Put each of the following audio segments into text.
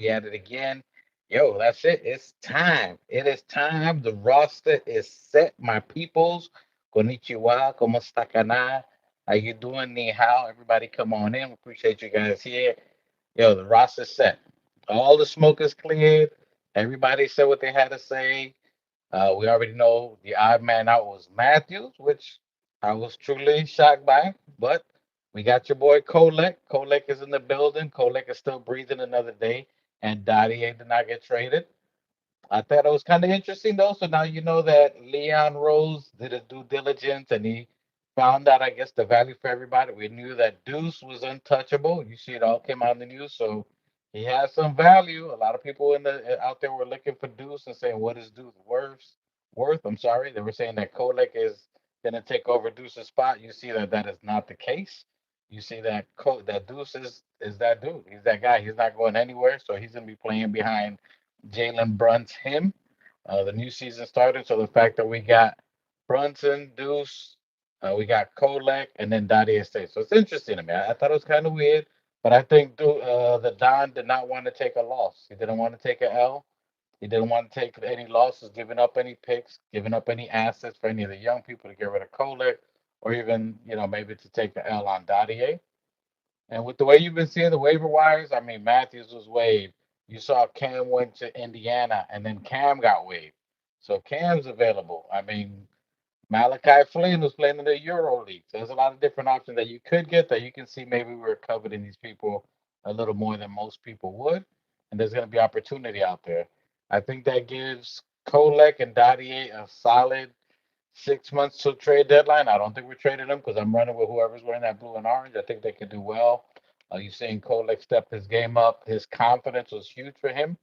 We at it again. Yo, that's it. It's time. It is time. The roster is set, my peoples. Konnichiwa, ¿cómo está, kana? How you doing, ni hao? Everybody come on in. Appreciate you guys here. Yo, the roster's set. All the smoke is cleared. Everybody said what they had to say. We already know the odd man out was Matthews, which I was truly shocked by. But we got your boy Kolek. Kolek is in the building. Kolek is still breathing another day. And Dottie did not get traded. I thought it was kind of interesting though. So now you know that Leon Rose did his due diligence and he found out, I guess, the value for everybody. We knew that Deuce was untouchable. You see, it all came out in the news. So he has some value. A lot of people in the out there were looking for Deuce and saying, "What is Deuce worth?" I'm sorry. They were saying that Kolek is going to take over Deuce's spot. You see that that is not the case. You see that that Deuce is that dude. He's that guy. He's not going anywhere. So he's going to be playing behind Jalen Bruns him. The new season started, so the fact that we got Brunson, Deuce, we got Kolek, and then Dottie Estate. So it's interesting to me. I thought it was kind of weird, but I think the Don did not want to take a loss. He didn't want to take an L. He didn't want to take any losses, giving up any picks, giving up any assets for any of the young people to get rid of Kolek, or even maybe to take the L on Dottie. And with the way you've been seeing the waiver wires, I mean, Matthews was waived. You saw Cam went to Indiana, and then Cam got waived. So Cam's available. I mean, Malachi Flynn was playing in the Euro League. So there's a lot of different options that you could get that you can see maybe we're coveting these people a little more than most people would. And there's going to be opportunity out there. I think that gives Kolek and Dottier a solid 6 months to trade deadline. I don't think we're trading them because I'm running with whoever's wearing that blue and orange. I think they can do well. You're seeing Kolek step his game up. His confidence was huge for him.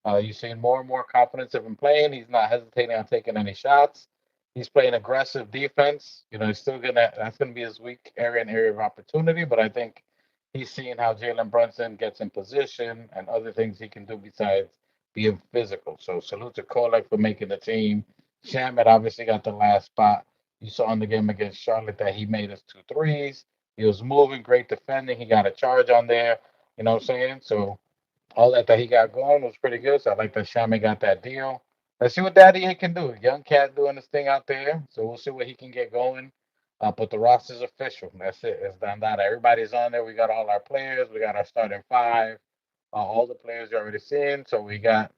You're seeing more and more confidence of him playing. He's not hesitating on taking any shots. He's playing aggressive defense. He's still that's gonna be his weak area and area of opportunity. But I think he's seeing how Jalen Brunson gets in position and other things he can do besides being physical. So salute to Kolek for making the team. Shamet obviously got the last spot. You saw in the game against Charlotte that he made his two threes. He was moving, great defending. He got a charge on there. You know what I'm saying? So all that he got going was pretty good. So I like that Shamet got that deal. Let's see what Daddy A can do. Young cat doing this thing out there. So we'll see what he can get going. But the roster's official. That's it. It's done that. Everybody's on there. We got all our players. We got our starting five. All the players you're already seeing. So we got,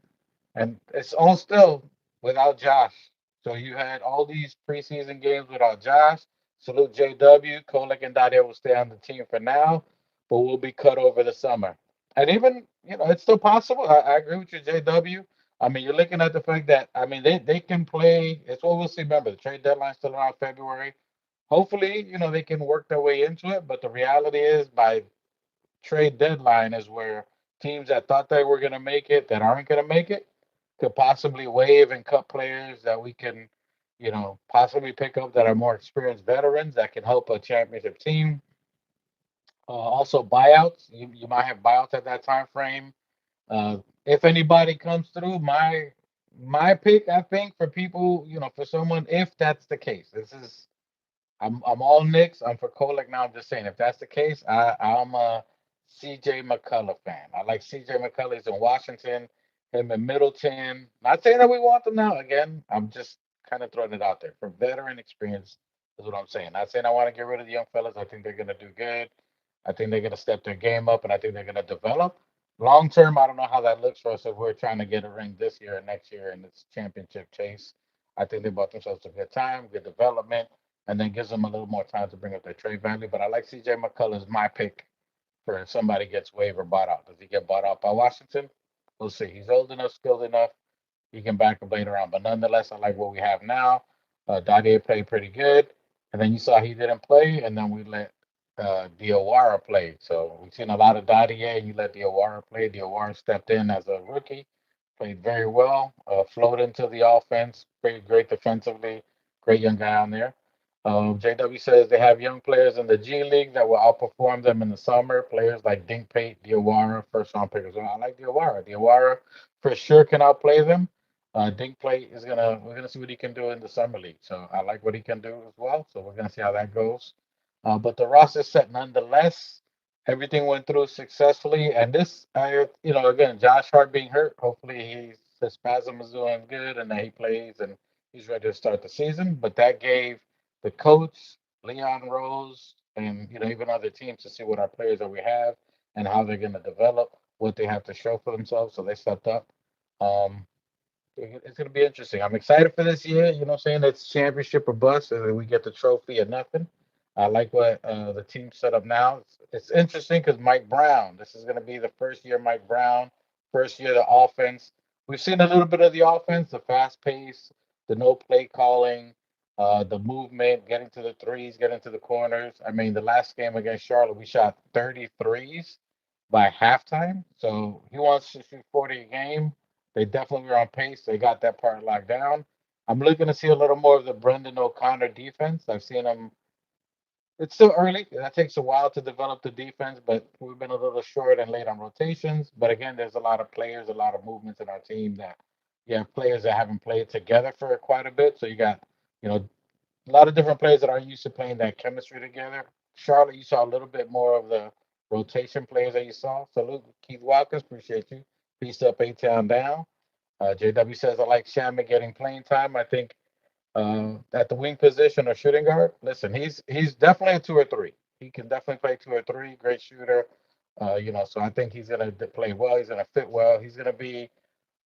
and it's all still without Josh. So you had all these preseason games without Josh. Salute JW. Kolek and Dade will stay on the team for now, but we'll be cut over the summer. And even, it's still possible. I agree with you, JW. I mean, you're looking at the fact that, I mean, they can play. It's what we'll see. Remember, the trade deadline's still around February. Hopefully, they can work their way into it. But the reality is, by trade deadline is where teams that thought they were going to make it that aren't going to make it could possibly waive and cut players that we can, possibly pick up that are more experienced veterans that can help a championship team. Also, buyouts. You might have buyouts at that time frame. If anybody comes through, my pick, I think, for people, for someone, if that's the case, I'm all Knicks. I'm for Kolek now. I'm just saying, if that's the case, I'm a CJ McCullough fan. I like CJ McCullough. He's in Washington, him in Middleton. Not saying that we want them now. Again, I'm just kind of throwing it out there for veteran experience. Is what I'm saying. Not saying I want to get rid of the young fellas. I think they're gonna do good. I think they're gonna step their game up, and I think they're gonna develop. Long term, I don't know how that looks for us if we're trying to get a ring this year or next year in this championship chase. I think they bought themselves a good time, good development, and then gives them a little more time to bring up their trade value. But I like CJ McCullough as my pick for if somebody gets waived or bought out. Does he get bought out by Washington? We'll see. He's old enough, skilled enough. He can back up later on. But nonetheless, I like what we have now. Dadier played pretty good. And then you saw he didn't play, and then we let Diawara play. So we've seen a lot of Dadier. You let Diawara play. Diawara stepped in as a rookie, played very well, flowed into the offense, great, great defensively, great young guy on there. JW says they have young players in the G League that will outperform them in the summer. Players like Dinkpate, Diawara, first round pickers. Well, I like Diawara. Diawara for sure can outplay them. Dinkplate is we're gonna see what he can do in the summer league. So I like what he can do as well. So we're gonna see how that goes. But the roster set nonetheless. Everything went through successfully, and this, again, Josh Hart being hurt. Hopefully, his spasm is doing good, and that he plays and he's ready to start the season. But that gave the coach, Leon Rose, and even other teams to see what our players that we have and how they're going to develop, what they have to show for themselves. So they stepped up. Um, it's going to be interesting. I'm excited for this year. You know what I'm saying? It's championship or bust, and we get the trophy or nothing. I like what the team set up now. It's interesting because Mike Brown, this is going to be the first year Mike Brown, first year the offense. We've seen a little bit of the offense, the fast pace, the no play calling, the movement, getting to the threes, getting to the corners. I mean, the last game against Charlotte, we shot 33s by halftime. So he wants to shoot 40 a game. They definitely were on pace. They got that part locked down. I'm looking to see a little more of the Brendan O'Connor defense. I've seen him. It's still early. That takes a while to develop the defense, but we've been a little short and late on rotations. But again, there's a lot of players, a lot of movements in our team that you have players that haven't played together for quite a bit. So you got, you know, a lot of different players that are used to playing that chemistry together. Charlotte, you saw a little bit more of the rotation players that you saw. Salute, Keith Watkins, appreciate you. Peace up, A Town down. JW says, I like Shamit getting playing time. I think at the wing position or shooting guard, listen, he's definitely a two or three. He can definitely play two or three. Great shooter. So I think he's gonna play well. He's gonna fit well. He's gonna be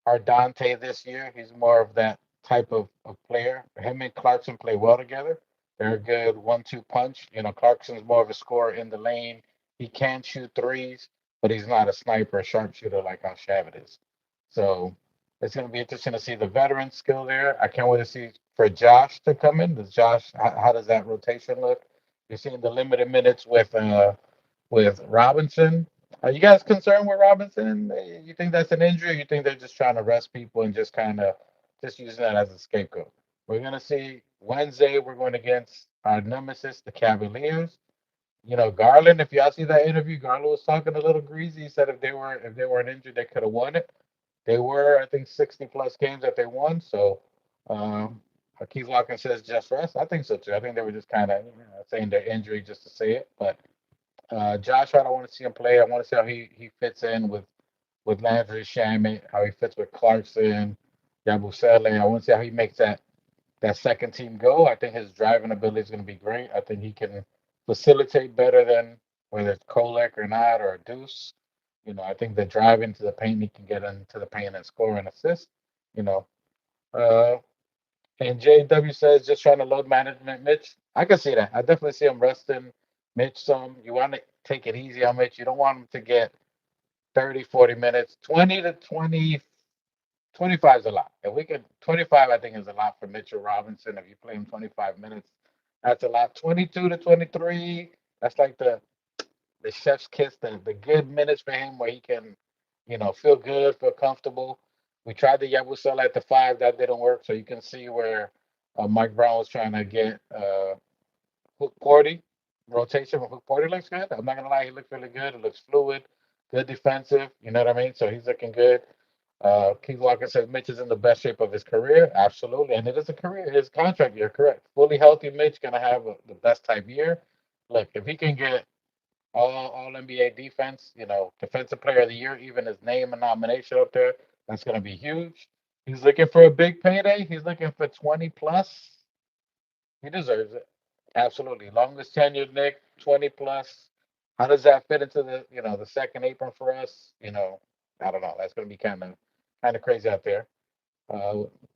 our Dante this year. He's more of that type of player. Him and Clarkson play well together. They're a good 1-2 punch. Clarkson's more of a scorer in the lane. He can shoot threes, but he's not a sniper, sharpshooter like how Shavit is. So it's going to be interesting to see the veteran skill there. I can't wait to see for Josh to come in. Does Josh? How does that rotation look? You're seeing the limited minutes with Robinson. Are you guys concerned with Robinson? You think that's an injury, or you think they're just trying to rest people and just kind of just using that as a scapegoat? We're gonna see Wednesday. We're going against our nemesis, the Cavaliers. Garland. If y'all see that interview, Garland was talking a little greasy. He said if they weren't injured, they could have won it. They were, I think, 60 plus games that they won. So, um, Keith Watkins says just rest. I think so too. I think they were just kind of saying their injury just to say it, but. Josh Hart, I want to see him play. I want to see how he fits in with Landry Shamet, how he fits with Clarkson, Yabusele. I want to see how he makes that second team go. I think his driving ability is going to be great. I think he can facilitate better than whether it's Kolek or not or Deuce. I think the drive into the paint, he can get into the paint and score and assist. You know, uh, and JW says just trying to load management Mitch. I can see that. I definitely see him resting Mitch some. You want to take it easy on Mitch. You don't want him to get 30, 40 minutes. 20 to 20, 25 is a lot. If we could, 25, I think is a lot for Mitchell Robinson. If you play him 25 minutes, that's a lot. 22 to 23, that's like the chef's kiss, the good minutes for him where he can, feel good, feel comfortable. We tried the Yabusel at the five, that didn't work. So you can see where Mike Brown was trying to get Hook Porty rotation. With Hook Porty looks good. I'm not gonna lie, he looks really good. It looks fluid, good defensive. You know what I mean? So he's looking good. Keith Walker says Mitch is in the best shape of his career. Absolutely, and it is a career. His contract year, correct? Fully healthy, Mitch gonna have the best type year. Look, if he can get all NBA defense, defensive player of the year, even his name and nomination up there, that's gonna be huge. He's looking for a big payday. He's looking for 20 plus. He deserves it. Absolutely. Longest tenured Nick, 20 plus. How does that fit into the second apron for us? I don't know. That's gonna be kind of crazy out there.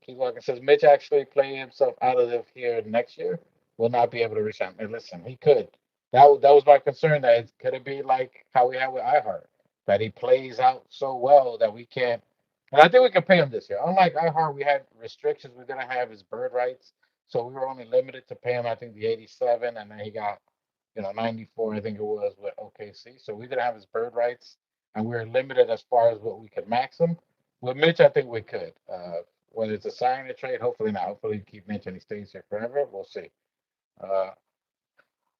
Keith Walker says Mitch actually playing himself out of here next year will not be able to resign. And listen, he could. That was my concern. That could it be like how we had with iHeart, that he plays out so well that we can't. And I think we can pay him this year. Unlike iHeart, we had restrictions. We didn't have his bird rights, so we were only limited to pay him. I think the 87, and then he got 94. I think it was with OKC. So we didn't have his bird rights, and we were limited as far as what we could max him. With Mitch, I think we could. Whether it's a sign or trade, hopefully not. Hopefully, we keep Mitch and he stays here forever. We'll see. Uh,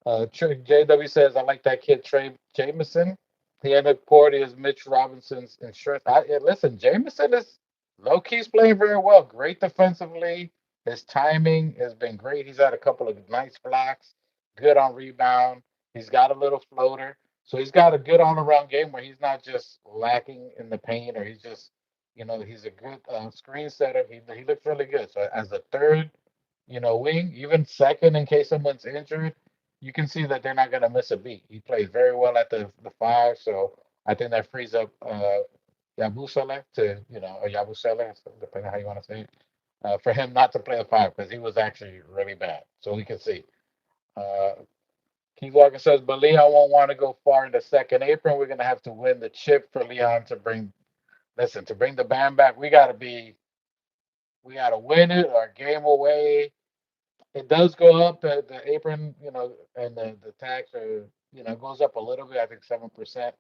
JW says, I like that kid, Trey Jameson. He ended up pouring his Mitch Robinson's insurance. Listen, Jameson is low key's playing very well. Great defensively. His timing has been great. He's had a couple of nice blocks, good on rebound. He's got a little floater. So he's got a good all around game where he's not just lacking in the paint or he's just, he's a good screen setter. He looks really good. So as a third, wing, even second in case someone's injured, you can see that they're not going to miss a beat. He plays very well at the five. So I think that frees up Yabusele to, or Yabusele, depending on how you want to say it, for him not to play a five because he was actually really bad. So we can see. Uh, Keith Walker says, but Leon won't want to go far in the second apron. We're gonna have to win the chip for Leon to bring. Listen, to bring the band back, we gotta win it or game away. It does go up the apron, and the tax are goes up a little bit. I think 7%.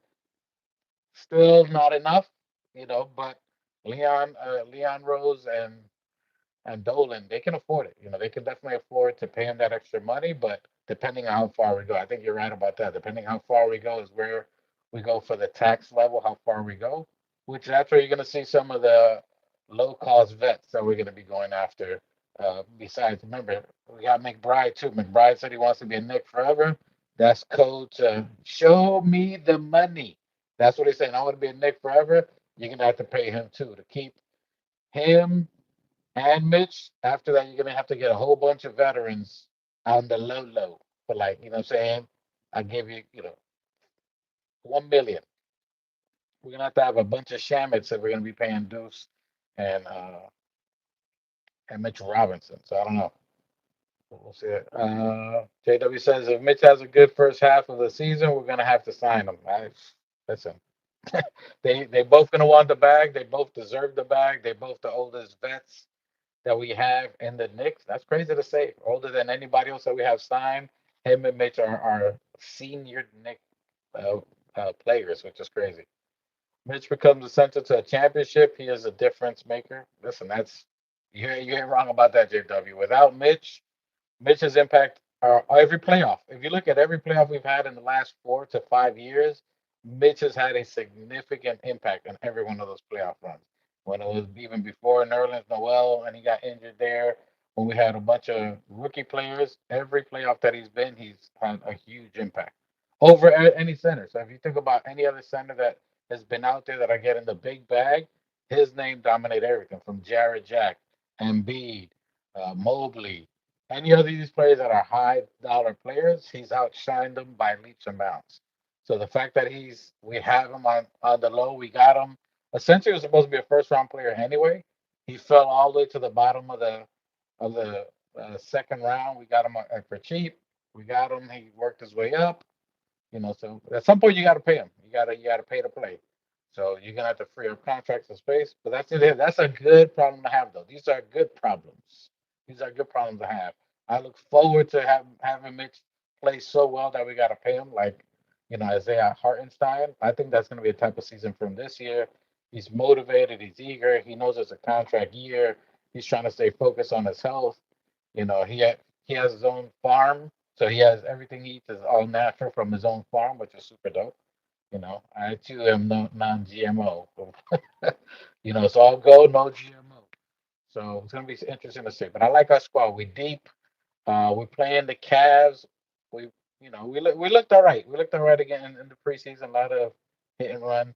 Still not enough, but Leon Rose and Dolan, they can afford it. They can definitely afford to pay him that extra money, but depending on how far we go, I think you're right about that. Depending how far we go is where we go for the tax level, how far we go, which that's where you're going to see some of the low cost vets that we're going to be going after. Besides, remember, we got McBride too. McBride said he wants to be a Nick forever. That's code to show me the money. That's what he's saying. I want to be a Nick forever. You're going to have to pay him too to keep him and Mitch, after that, you're gonna have to get a whole bunch of veterans on the low low for like, you know what I'm saying? I give you, 1 million. We're gonna have to have a bunch of Shamits that we're gonna be paying Deuce and uh and Mitch Robinson. So I don't know. We'll see it. JW says if Mitch has a good first half of the season, we're gonna have to sign him. Listen, they both gonna want the bag. They both deserve the bag. They both the oldest vets that we have in the Knicks. That's crazy to say. Older than anybody else that we have signed. Him and Mitch are senior Knicks uh, players, which is crazy. Mitch becomes essential to a championship. He is a difference maker. Listen, that's you ain't wrong about that, JW. Without Mitch's impact every playoff. If you look at every playoff we've had in the last 4 to 5 years, Mitch has had a significant impact on every one of those playoff runs. When it was even before Nerlens Noel and he got injured there, when we had a bunch of rookie players, every playoff that he's been, he's had a huge impact over any center. So if you think about any other center that has been out there that are getting the big bag, his name dominated everything from Jared Jack, Embiid, Mobley, any of these players that are high dollar players, he's outshined them by leaps and bounds. So the fact that we have him on the low, we got him. Essentially, was supposed to be a first round player anyway. He fell all the way to the bottom of the second round. We got him for cheap. We got him. He worked his way up. So at some point you got to pay him. You got to pay to play. So you're gonna have to free up contracts and space. But that's it. That's a good problem to have, though. These are good problems. These are good problems to have. I look forward to having Mitch play so well that we got to pay him, like Isaiah Hartenstein. I think that's gonna be a type of season from this year. He's motivated. He's eager. He knows it's a contract year. He's trying to stay focused on his health. He has his own farm, so he has everything he eats is all natural from his own farm, which is super dope. I too am no, non-GMO. It's all go, no GMO. So it's gonna be interesting to see. But I like our squad. We deep. We're playing the Cavs. We, we looked all right. We looked all right again in the preseason. A lot of hit and run.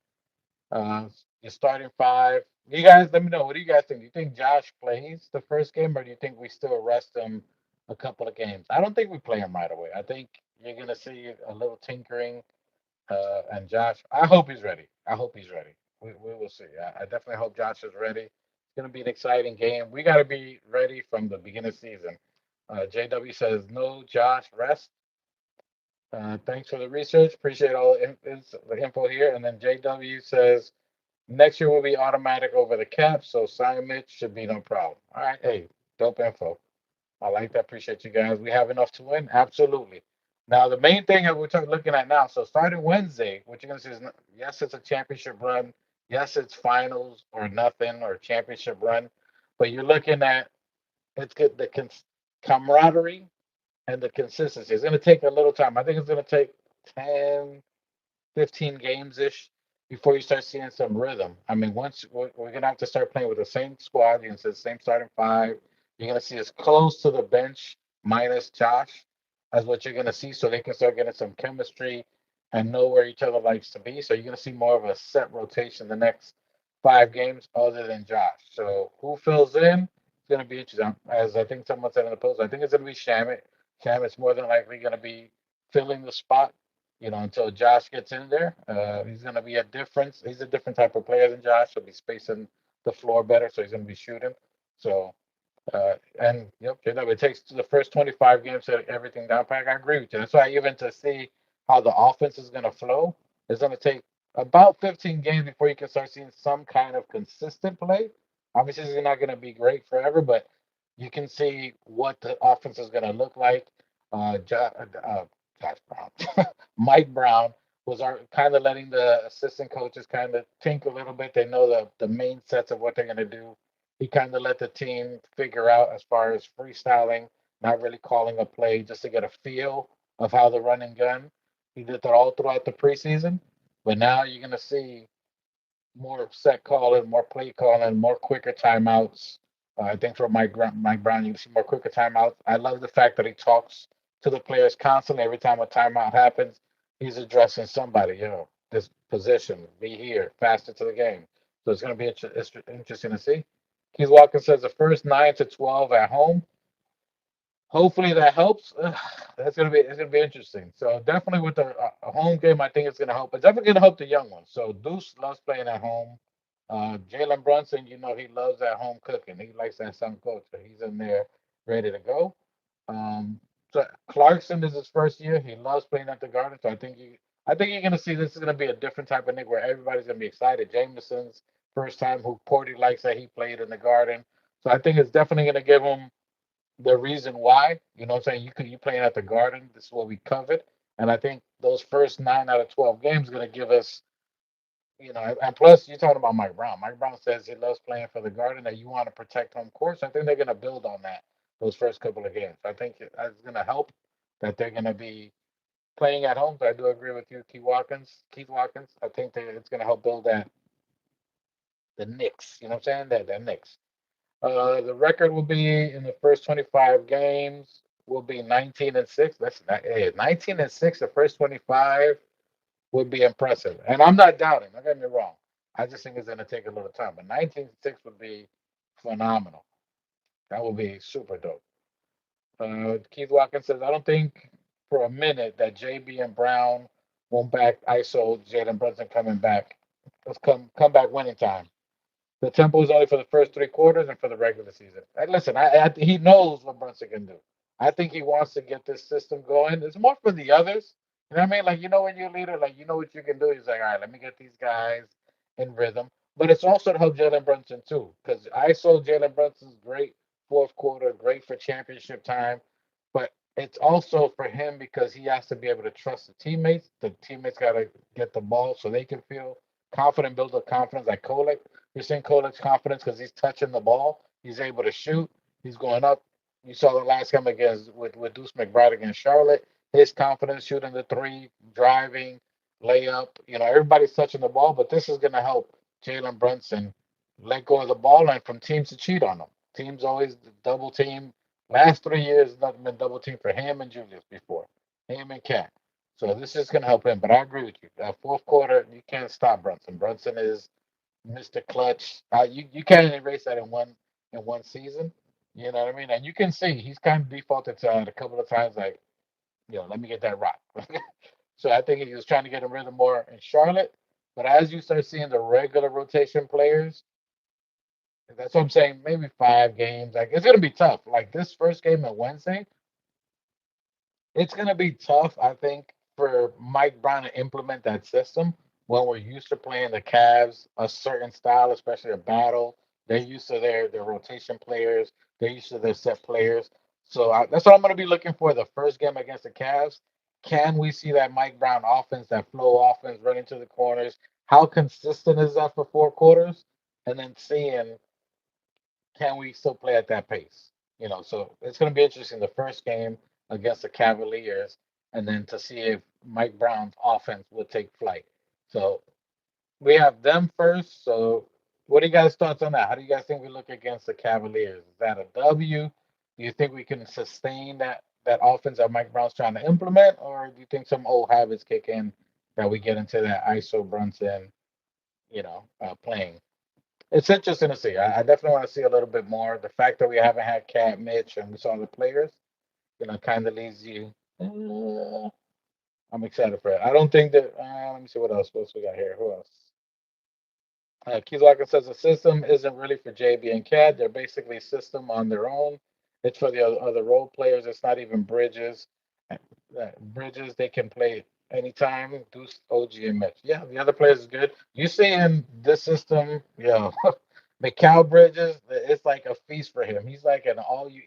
Uh, you're starting five. You guys, let me know. What do you guys think? Do you think Josh plays the first game, or do you think we still rest him a couple of games? I don't think we play him right away. I think you're gonna see a little tinkering. And Josh, I hope he's ready. I hope he's ready. We will see. I definitely hope Josh is ready. It's gonna be an exciting game. We got to be ready from the beginning of the season. JW says no, Josh, rest. Thanks for the research. Appreciate all the info here. And then JW says next year will be automatic over the cap, so sign Mitch should be no problem. All right, hey, dope info. I like that. Appreciate you guys. We have enough to win. Absolutely. Now the main thing that we're looking at now. So starting Wednesday, what you're gonna see is yes, it's a championship run. Yes, it's finals or nothing or championship run, but you're looking at it's good the camaraderie and the consistency. It's gonna take a little time. I think it's gonna take 10, 15 games ish before you start seeing some rhythm. I mean, once we're gonna have to start playing with the same squad, you're gonna see the same starting five. You're gonna see as close to the bench minus Josh as what you're gonna see, so they can start getting some chemistry and know where each other likes to be. So you're going to see more of a set rotation the next 5 games, other than Josh. So who fills in? It's going to be interesting. As I think someone said in the post, I think it's going to be Shamit. Shamit's more than likely going to be filling the spot, until Josh gets in there. He's going to be a difference. He's a different type of player than Josh. He'll be spacing the floor better, so he's going to be shooting. So and yep, it takes the first 25 games to everything down pack. I agree with you. That's why even to see how the offense is going to flow, it's going to take about 15 games before you can start seeing some kind of consistent play. Obviously, it's not going to be great forever, but you can see what the offense is going to look like. Josh Brown, Mike Brown was kind of letting the assistant coaches kind of think a little bit. They know the main sets of what they're going to do. He kind of let the team figure out as far as freestyling, not really calling a play, just to get a feel of how the run and gun. He did that all throughout the preseason, but now you're going to see more set calling, more play calling, more quicker timeouts. I think for Mike Brown, you see more quicker timeouts. I love the fact that he talks to the players constantly. Every time a timeout happens, he's addressing somebody. This position, be here, faster to the game. So it's going to be interesting to see. Keith Walker says the first 9 to 12 at home. Hopefully that helps. It's gonna be interesting. So definitely with the a home game, I think it's gonna help. It's definitely gonna help the young ones. So Deuce loves playing at home. Jalen Brunson, he loves at home cooking. He likes that some culture. He's in there ready to go. Um, so Clarkson is his first year. He loves playing at the Garden. So I think you're gonna see this is gonna be a different type of nick where everybody's gonna be excited. Jameson's first time, who Porty likes that he played in the Garden. So I think it's definitely gonna give him the reason why. You know what I'm saying? You playing at the Garden. This is what we covered. And I think those first 9 out of 12 games gonna give us, and plus you're talking about Mike Brown. Mike Brown says he loves playing for the Garden, that you want to protect home courts. I think they're gonna build on that those first couple of games. I think it's gonna help that they're gonna be playing at home. So I do agree with you, Keith Watkins. Keith Watkins. I think that it's gonna help build that the Knicks. You know what I'm saying? That Knicks. The record will be in the first 25 games will be 19-6. That's not, hey, 19-6. The first 25 would be impressive, and I'm not doubting. Don't get me wrong. I just think it's going to take a little time, but 19-6 would be phenomenal. That would be super dope. Keith Watkins says, I don't think for a minute that JB and Brown won't back ISO Jalen Brunson coming back. Let's come back winning time. The tempo is only for the first 3 quarters and for the regular season. And listen, he knows what Brunson can do. I think he wants to get this system going. It's more for the others. You know what I mean? Like, when you're a leader, like, you know what you can do. He's like, all right, let me get these guys in rhythm. But it's also to help Jalen Brunson, too, because I saw Jalen Brunson's great fourth quarter, great for championship time. But it's also for him because he has to be able to trust the teammates. The teammates got to get the ball so they can feel confident, build up confidence. Like Kolek, you're seeing Kolik's confidence because he's touching the ball. He's able to shoot. He's going up. You saw the last game against with Deuce McBride against Charlotte. His confidence shooting the three, driving, layup. Everybody's touching the ball, but this is going to help Jalen Brunson let go of the ball and from teams to cheat on him. Teams always double team. Last 3 years, nothing been double team for him and Julius before. Him and Cat. So this is going to help him. But I agree with you. Fourth quarter, you can't stop Brunson. Brunson is Mr. Clutch. You can't erase that in one season. You know what I mean? And you can see he's kind of defaulted to it a couple of times, like, let me get that rock. So I think he was trying to get a rhythm more in Charlotte. But as you start seeing the regular rotation players, that's what I'm saying. Maybe 5 games. Like, it's gonna be tough. Like this first game on Wednesday, it's going to be tough, I think, for Mike Brown to implement that system when we're used to playing the Cavs a certain style, especially a battle. They're used to their rotation players. They're used to their set players. So that's what I'm going to be looking for the first game against the Cavs. Can we see that Mike Brown offense, that flow offense, running to the corners? How consistent is that for 4 quarters? And then seeing, can we still play at that pace? So it's going to be interesting the first game against the Cavaliers, and then to see if Mike Brown's offense would take flight. So we have them first. So what do you guys thoughts on that? How do you guys think we look against the Cavaliers? Is that a W? Do you think we can sustain that offense that Mike Brown's trying to implement, or do you think some old habits kick in that we get into that ISO Brunson, playing. It's interesting to see. I definitely want to see a little bit more. The fact that we haven't had Cat Mitch and we saw the players, kind of leaves you. Uh, I'm excited for it. I don't think that. Let me see what else. What else we got here? Who else? Keith Walker says the system isn't really for JB and Cat. They're basically system on their own. It's for the other role players. It's not even Bridges. Bridges they can play anytime. Deuce, OG, and Mitch. Yeah, the other players is good. You see in this system, McCall Bridges. It's like a feast for him. He's like an all you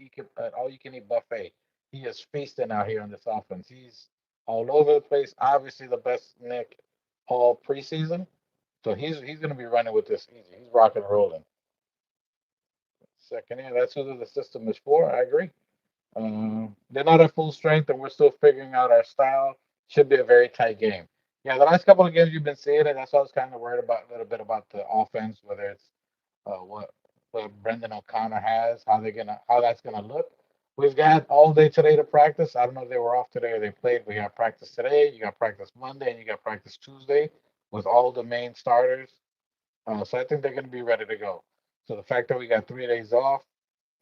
can eat buffet. He is feasting out here on this offense. He's all over the place. Obviously, the best Nick all preseason. So he's going to be running with this easy. He's rocking and rolling. Second, yeah, that's who the system is for. I agree. They're not at full strength, and we're still figuring out our style. Should be a very tight game. Yeah, the last couple of games you've been seeing it. That's why I was kind of worried about a little bit about the offense, whether it's what Brendan O'Connor has, how that's gonna look. We've got all day today to practice. I don't know if they were off today or they played. We got practice today. You got practice Monday, and you got practice Tuesday with all the main starters. So I think they're going to be ready to go. So the fact that we got 3 days off,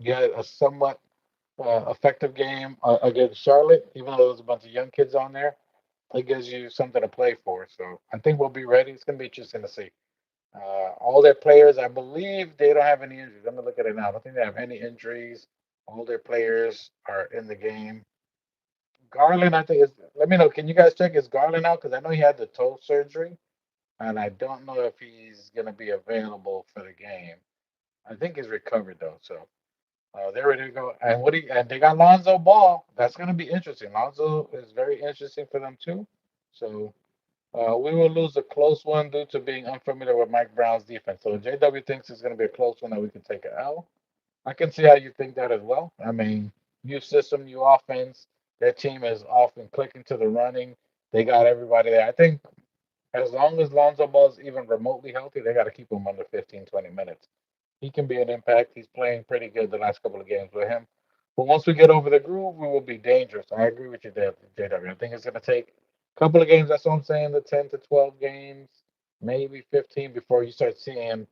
get a somewhat effective game against Charlotte, even though there's a bunch of young kids on there, it gives you something to play for. So I think we'll be ready. It's going to be interesting to see. All their players, I believe they don't have any injuries. Let me look at it now. I don't think they have any injuries. All their players are in the game. Garland, I think is. Let me know. Can you guys check is Garland out? Because I know he had the toe surgery, and I don't know if he's going to be available for the game. I think he's recovered though, so they're ready to go. And they got Lonzo Ball. That's going to be interesting. Lonzo is very interesting for them too. So we will lose a close one due to being unfamiliar with Mike Brown's defense. So JW thinks it's going to be a close one that we can take an L. I can see how you think that as well. I mean, new system, new offense. Their team is often clicking to the running. They got everybody there. I think as long as Lonzo Ball's even remotely healthy, they got to keep him under 15, 20 minutes. He can be an impact. He's playing pretty good the last couple of games with him. But once we get over the groove, we will be dangerous. I agree with you there, JW. I think it's going to take a couple of games. That's what I'm saying, the 10 to 12 games, maybe 15 before you start seeing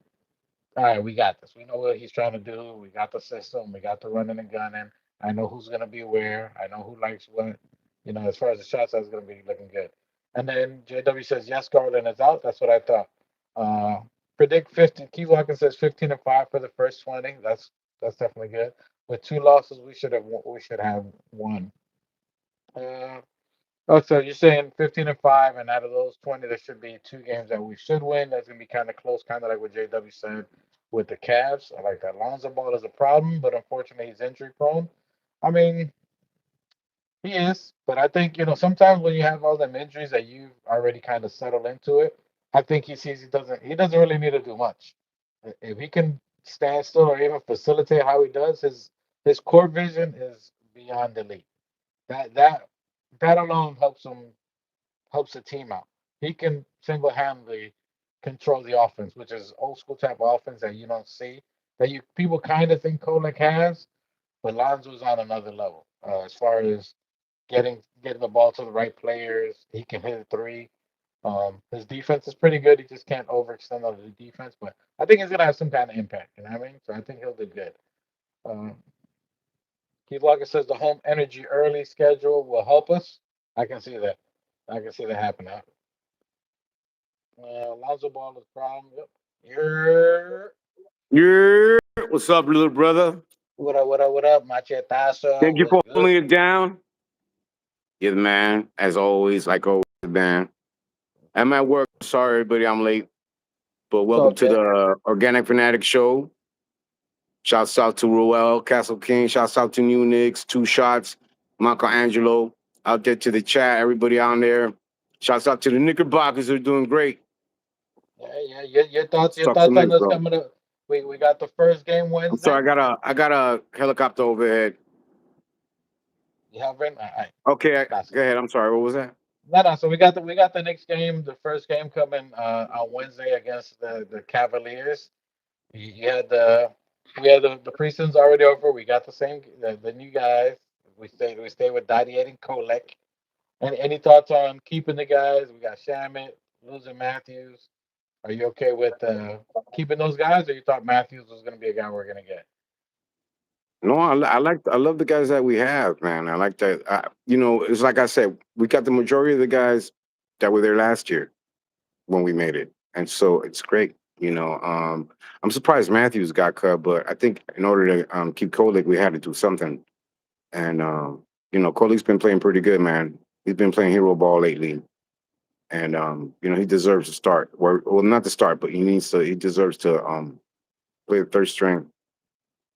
all right, we got this. We know what he's trying to do. We got the system. We got the running and gunning. I know who's going to be where. I know who likes what. As far as the shots, that's going to be looking good. And then JW says, yes, Garland is out. That's what I thought. Uh, predict 15. Keith Watkins says 15-5 for the first 20. That's definitely good. With two losses, we should have won. Uh, Oh, so you're saying 15-5, and out of those 20, there should be two games that we should win. That's gonna be kind of close, kind of like what JW said with the Cavs. I like that. Lonzo Ball is a problem, but unfortunately, he's injury prone. I mean, he is, but I think sometimes when you have all them injuries that you've already kind of settled into it, I think he sees he doesn't really need to do much. If he can stand still or even facilitate how he does, his court vision is beyond elite. That that alone helps the team out. He can single handedly control the offense, which is old school type of offense that you don't see. That you people kind of think Kolek has, but Lonzo's on another level. As far as getting the ball to the right players, he can hit a three. His defense is pretty good. He just can't overextend on the defense, but I think he's gonna have some kind of impact. You know what I mean? So I think he'll do good. Um, Keith Lockett says the home energy early schedule will help us. I can see that. I can see that happening. Lonzo Ball is problem. Yep. You're Yeah, what's up, little brother? what up? What up? What up? Machetazo. Thank you What's for good? holding it down. Yeah, man. As always, like always, man. I'm at work. Sorry, everybody, I'm late. But It's all welcome to good. the Organic Fanatic Show. Shouts out to Roel, Castle King. Shouts out to New Knicks, Two Shots, Michelangelo. Out there to the chat, everybody on there. Shouts out to the Knickerbockers who are doing great. Yeah, yeah. Your thoughts? Let's Your talk some thoughts on Knicks, this bro. coming up? We got the first game I'm sorry, Wednesday. I got a helicopter overhead. You have been. All right. Okay, That's go ahead. I'm sorry. What was that? no, no. So we got the next game, the first game coming on Wednesday against the Cavaliers. You had the preseason's already over. We got the new guys. We stayed with Dottie and Kolek. Any thoughts on keeping the guys? We got Shamit, losing Matthews. Are you okay with keeping those guys, or you thought Matthews was going to be a guy we're going to get? No, I love the guys that we have, man. I like that. It's like I said, we got the majority of the guys that were there last year when we made it, and so it's great. I'm surprised Matthews got cut, but I think in order to keep Kolik, we had to do something. And Kolik's been playing pretty good, man. He's been playing hero ball lately, and he deserves to start. Well, not to start, but he needs to. He deserves to play the third string.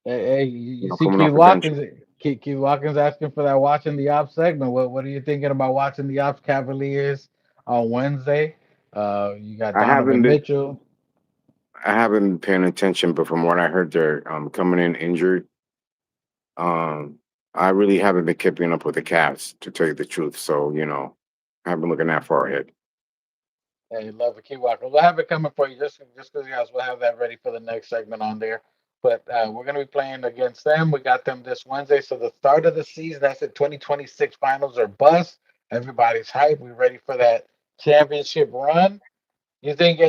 Hey, you see Coming Keith off the bench. Watkins. Keith Watkins asking for that watching the ops segment. What are you thinking about watching the ops Cavaliers on Wednesday? You got I haven't Donovan been. Mitchell. I haven't been paying attention, but from what I heard, they're coming in injured. Um, I really haven't been keeping up with the Cavs, to tell you the truth. So I haven't been looking that far ahead. Hey, love it, Keith Watkins. We'll have it coming for you just because guys, we'll have that ready for the next segment on there. But we're gonna be playing against them. We got them this Wednesday. So the start of the season, that's it. 2026 finals are bust. Everybody's hyped. We ready for that championship run. You think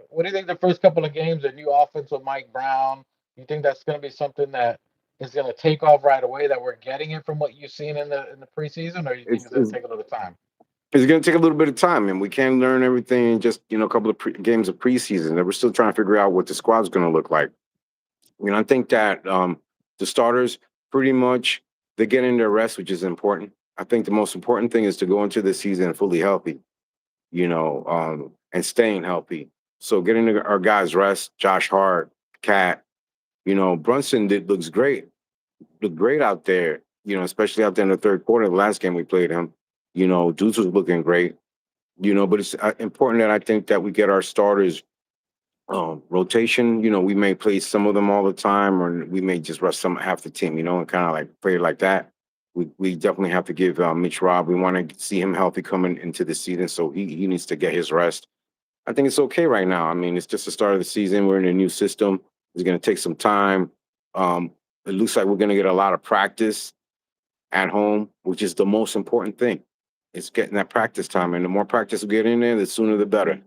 what do you think the first couple of games, a new offense with Mike Brown? You think that's going to be something that is going to take off right away? That we're getting it from what you've seen in the preseason, or you think It's it's going to it's, take a little time? it's going to take a little bit of time, and we can't learn everything in just a couple of games of preseason. And we're still trying to figure out what the squad's going to look like. I think that the starters pretty much they're getting their rest, which is important. I think the most important thing is to go into the season fully healthy, and staying healthy. So getting our guys rest, Josh Hart, Cat, Brunson looks great, looked great out there. Especially out there in the third quarter. The last game we played him, Deuce was looking great. But it's important that I think that we get our starters rotation. We may play some of them all the time, or we may just rush some half the team. And kind of like play like that. We definitely have to give Mitch Rob. We want to see him healthy coming into the season, so he needs to get his rest. I think it's okay right now. I mean, it's just the start of the season. We're in a new system. It's going to take some time. Um, it looks like we're going to get a lot of practice at home, which is the most important thing. It's getting that practice time, and the more practice we get in there, the sooner the better.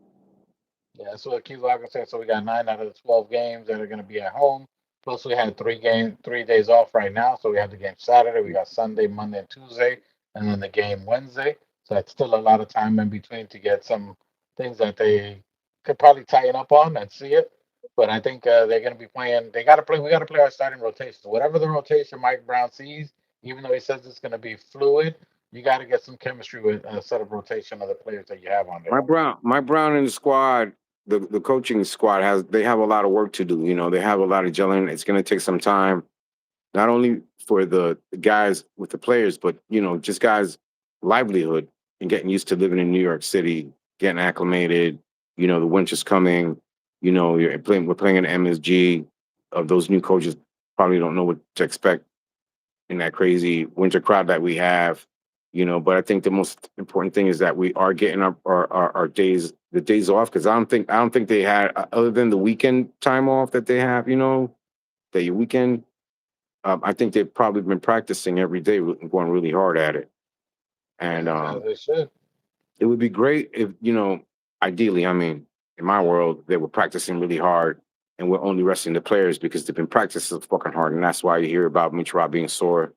Yeah, that's what Keith Logan said. So we got 9 out of the 12 games that are going to be at home. Plus, we had 3 days off right now. So we have the game Saturday, we got Sunday, Monday, and Tuesday, and then the game Wednesday. So that's still a lot of time in between to get some things that they could probably tighten up on and see it. But I think they're going to be playing. They got to play. We got to play our starting rotations. Whatever the rotation Mike Brown sees, even though he says it's going to be fluid, you got to get some chemistry with a set of rotation of the players that you have on there. My Brown and the squad, the coaching squad they have a lot of work to do. They have a lot of gelling. It's going to take some time, not only for the guys with the players, but just guys' livelihood and getting used to living in New York City, getting acclimated. The winter's coming. We're playing in MSG. Those new coaches probably don't know what to expect in that crazy winter crowd that we have. But I think the most important thing is that we are getting our days the days off, because I don't think they had, other than the weekend time off that they have. The weekend. I think they've probably been practicing every day, going really hard at it. And As they should. it would be great if, ideally, I mean, in my world, they were practicing really hard and we're only resting the players because they've been practicing so fucking hard. And that's why you hear about Mitch Rob being sore,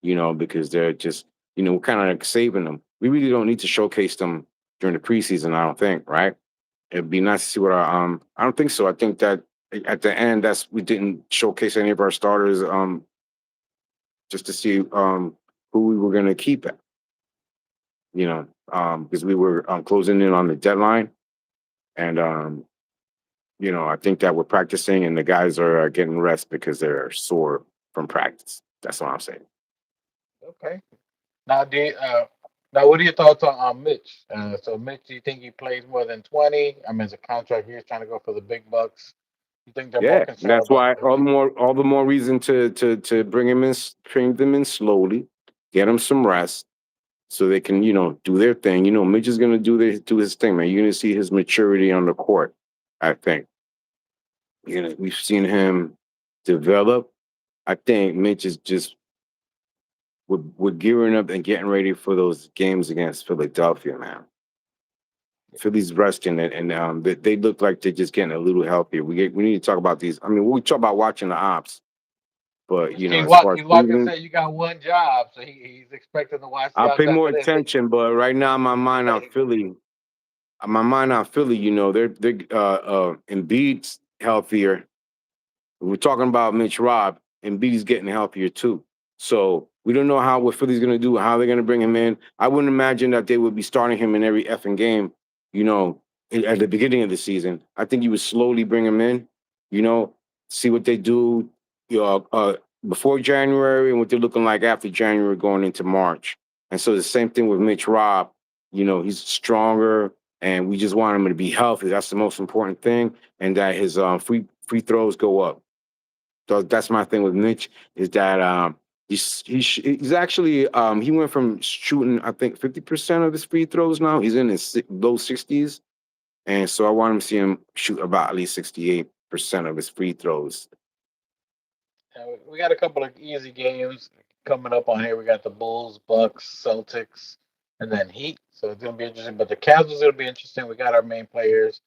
because they're just, we're kind of like saving them. We really don't need to showcase them during the preseason, I don't think, right? It'd be nice to see what I don't think so. I think that at the end, we didn't showcase any of our starters, just to see who we were going to keep, because we were closing in on the deadline. And, I think that we're practicing and the guys are getting rest because they're sore from practice. That's what I'm saying. Okay. Now, now, what are your thoughts on Mitch? So, Mitch, do you think he plays more than 20? I mean, it's a contract year, he's trying to go for the big bucks. You think they're more Yeah, concerned that's about why all the more reason to bring him in, train them in slowly, get them some rest, so they can do their thing. Mitch is gonna do his thing, man. You're gonna see his maturity on the court. I think we've seen him develop. I think Mitch is just we're gearing up and getting ready for those games against Philadelphia, man. Philly's resting and they look like they're just getting a little healthier. We need to talk about these. I mean, we talk about watching the ops, but He's as far as he's walking Cleveland, say you got one job, so he's expecting to watch the I'll ops pay more after this. attention. But right now, my mind on Philly, they're Embiid's healthier. We're talking about Mitch Rob, and Embiid's getting healthier too. So we don't know what Philly's going to do, how they're going to bring him in. I wouldn't imagine that they would be starting him in every effing game, you know, at the beginning of the season. I think you would slowly bring him in, you know, see what they do, you know, before January and what they're looking like after January going into March. And so the same thing with Mitch Rob. He's stronger, and we just want him to be healthy. That's the most important thing, and that his free throws go up. So that's my thing with Mitch is that he's actually he went from shooting I think 50% of his free throws now. He's in his low 60s, and so I want him to see him shoot about at least 68% of his free throws. We got a couple of easy games coming up on here. We got the Bulls, Bucks, Celtics, and then Heat. So it's gonna be interesting. But the Cavs is gonna be interesting. We got our main players.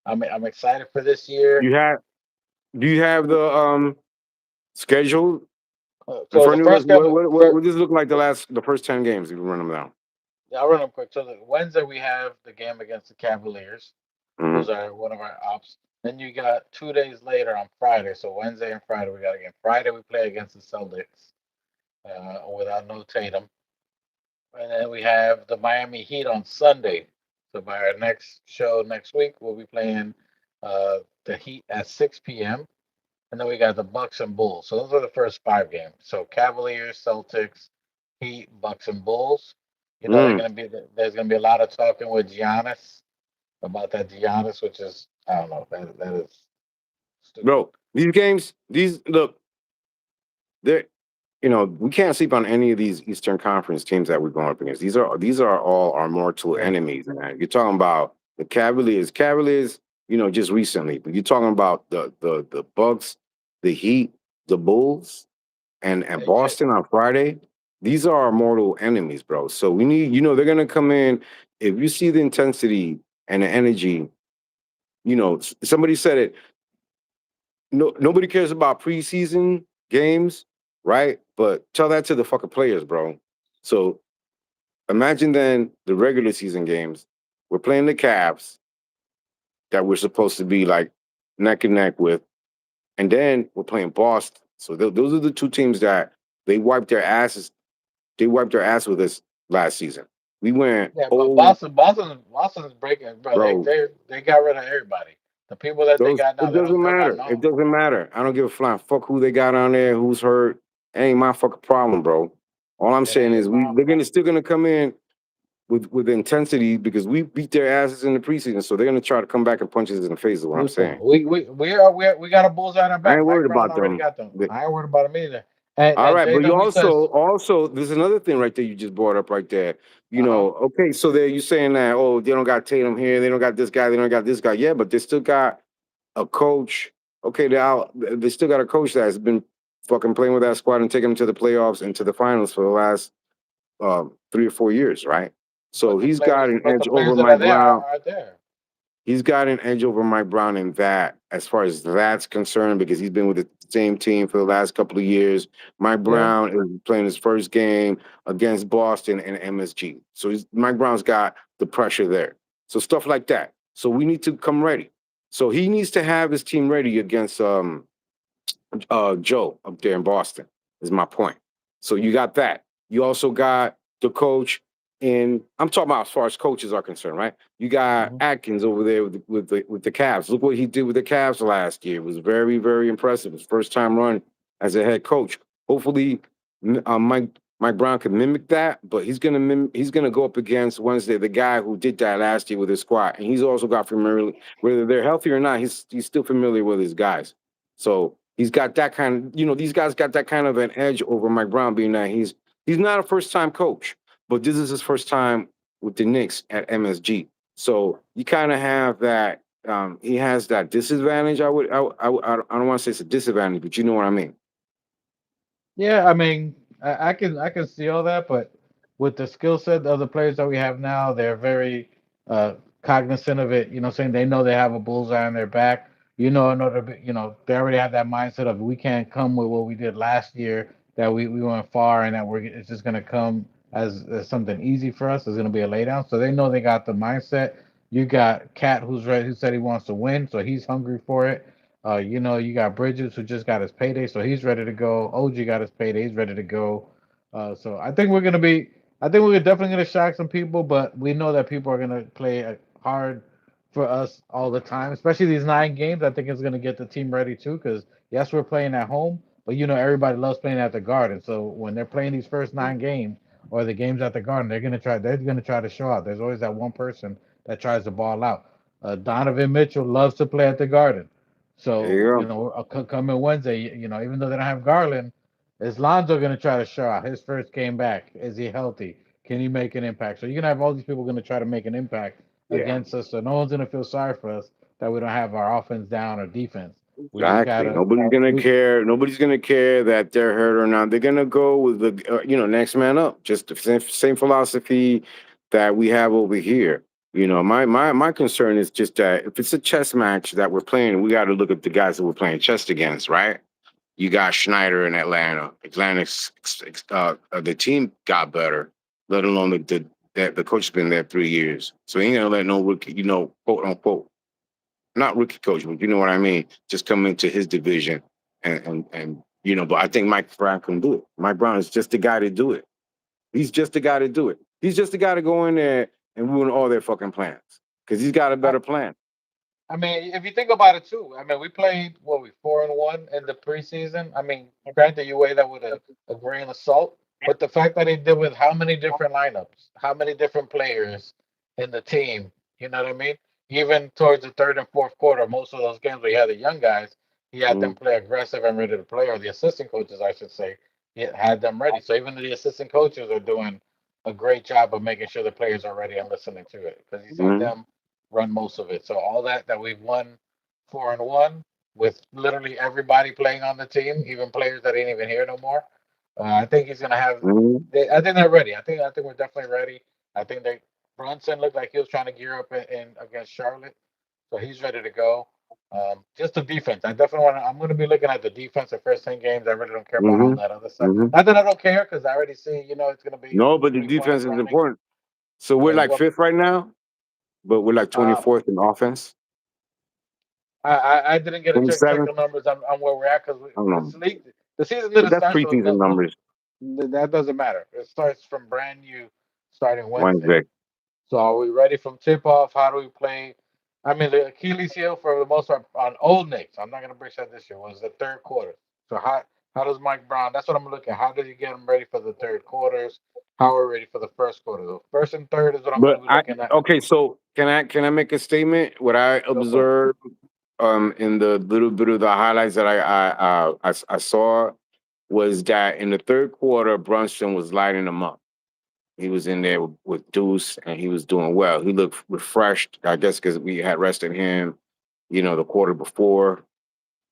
I'm excited for this year. You have Do you have the schedule in So front the of you? first game, What does it look like the first 10 games if you run them down? I'll run them quick. So the Wednesday we have the game against the Cavaliers, Mm-hmm. who's our one of our ops. Then you got 2 days later on Friday. So Wednesday and Friday we got a game. Friday we play against the Celtics without no Tatum. And then we have the Miami Heat on Sunday. So by our next show next week, we'll be playing the Heat at 6 p.m. And then we got the Bucks and Bulls. So those are the first 5 games. So Cavaliers, Celtics, Heat, Bucks, and Bulls. Mm. There's gonna be a lot of talking with Giannis about that Giannis, which is I don't know that is stupid. Bro, these games, these look, they're we can't sleep on any of these Eastern Conference teams that we're going up against. These are all our mortal Yeah, enemies, man. You're talking about the Cavaliers, just recently, but you're talking about the Bucks, the Heat, the Bulls, and yeah, yeah. Boston on Friday. These are our mortal enemies, bro. So we need, they're gonna come in. If you see the intensity and the energy, somebody said it. No, nobody cares about preseason games, right? But tell that to the fucking players, bro. So imagine then the regular season games. We're playing the Cavs that we're supposed to be like neck and neck with, and then we're playing Boston. So those are the two teams that they wiped their asses. They wiped their ass with us last season. We went, Yeah, but oh, Boston's breaking, bro. bro, They got rid of everybody. The people that they those got now, it doesn't they're not matter. It known. doesn't matter. I don't give a flying fuck who they got on there, who's hurt. It ain't my fucking problem, bro. All I'm It saying ain't is my they're fault. gonna still gonna come in with intensity because we beat their asses in the preseason, so they're gonna try to come back and punch us in the face. Is what I'm saying. We got a bullseye on our I back. ain't Mike worried Brown about already them. got them. I ain't worried about them either. And All and right, but you JW says, also there's another thing right there you just brought up right there. uh-huh. Okay, so there you saying that they don't got Tatum here, they don't got this guy, they don't got this guy. Yeah, but they still got a coach. Okay, they still got a coach that's been fucking playing with that squad and taking them to the playoffs and to the finals for the last 3 or 4 years, right? So he's got an But the edge over players that Mike are there Brown. are there. He's got an edge over Mike Brown in that, as far as that's concerned, because he's been with the same team for the last couple of years. Mike Yeah. Brown is playing his first game against Boston and MSG. So Mike Brown's got the pressure there. So stuff like that. So we need to come ready. So he needs to have his team ready against Joe up there in Boston, is my point. So you got that. You also got the coach, and I'm talking about as far as coaches are concerned, right? You got Mhm. Atkins over there with the Cavs. Look what he did with the Cavs last year. It was very, very impressive. His first time run as a head coach. Hopefully, Mike Brown can mimic that, but he's gonna go up against Wednesday, the guy who did that last year with his squad, and he's also got familiar. Whether they're healthy or not, he's still familiar with his guys. So he's got that kind of, these guys got that kind of an edge over Mike Brown, being that he's not a first time coach, but this is his first time with the Knicks at MSG. So you kind of have that. He has that disadvantage. I don't want to say it's a disadvantage, but you know what I mean. Yeah, I mean, I can see all that, but with the skill set of the players that we have now, they're very uh, cognizant of it. Saying they know they have a bullseye on their back. In order to they already have that mindset of we can't come with what we did last year, that we went far, and that it's just gonna come as something easy for us. It's gonna be a laydown. So they know they got the mindset. You got Cat who's ready, who said he wants to win, so he's hungry for it. You got Bridges who just got his payday, so he's ready to go. OG got his payday, he's ready to go. So I think we're definitely gonna shock some people, but we know that people are gonna play hard for us all the time, especially these 9 games. I think it's gonna get the team ready too, because yes, we're playing at home, but everybody loves playing at the Garden. So when they're playing these first 9 games or the games at the Garden, they're gonna try to show out. There's always that one person that tries to ball out. Donovan Mitchell loves to play at the Garden. There So, you coming Wednesday, even though they don't have Garland, is Lonzo going to try to show out his first game back? Is he healthy? Can he make an impact? So you're going to have all these people going to try to make an impact go. Yeah. against us. So no one's going to feel sorry for us that we don't have our offense down or defense. We just got Exactly. to, Nobody's gonna we, care. Nobody's gonna care that they're hurt or not. They're gonna go with the next man up. Just the same philosophy that we have over here. My concern is just that if it's a chess match that we're playing, we got to look at the guys that we're playing chess against, right? You got Schneider in Atlanta. The team got better, let alone the coach has been there 3 years, so he ain't gonna let no rookie, quote unquote, not rookie coach, but you know what I mean, just come into his division and. But I think Mike Brown can do it. Mike Brown is just the guy to do it. He's just the guy to do it. He's just the guy to go in there and ruin all their fucking plans because he's got a I, better plan. I mean, if you think about it too, I mean, we played what we 4-1 in the preseason. I mean, granted, you weigh that with a grain of salt, but the fact that he did with how many different lineups, how many different players in the team, you know what I mean? Even towards the third and fourth quarter, most of those games where he had the young guys, he had them Mm-hmm. play aggressive and ready to play, or the assistant coaches, I should say, he had them ready. So even the assistant coaches are doing a great job of making sure the players are ready and listening to it because he's had Mm-hmm. them run most of it. So all that we've won 4-1 with literally everybody playing on the team, even players that ain't even here no more. I think he's gonna have. Mm-hmm. I think they're ready. I think we're definitely ready. I think they Brunson looked like he was trying to gear up in against Charlotte, so he's ready to go. Just the defense. I definitely want to. I'm going to be looking at the defense the first 10 games. I really don't care about all Mm-hmm. that other stuff. Mm-hmm. Not that I don't care, because I already see. It's going to be No, but the 3 points defense is running. important. So we're You like want? fifth right now, but we're like Uh, 24th in offense. I didn't get to check 27th. the numbers on where we're at because I don't know. this league the season But didn't that's start, so preseason numbers. that doesn't matter. It starts from brand new starting Wednesday. Wednesday. So are we ready from tip off? How do we play? I mean, the Achilles heel for the most part on old Knicks. I'm not gonna bring that this year. Was the third quarter. So how does Mike Brown? That's what I'm looking at. How did you get him ready for the third quarters? How are we ready for the first quarter? The first and third is what I'm gonna But be I looking at. okay. So can I make a statement? What I Go for it. observed in the little bit of the highlights that I saw was that in the third quarter, Brunson was lighting them up. He was in there with Deuce, and he was doing well. He looked refreshed, I guess, because we had rested him, the quarter before,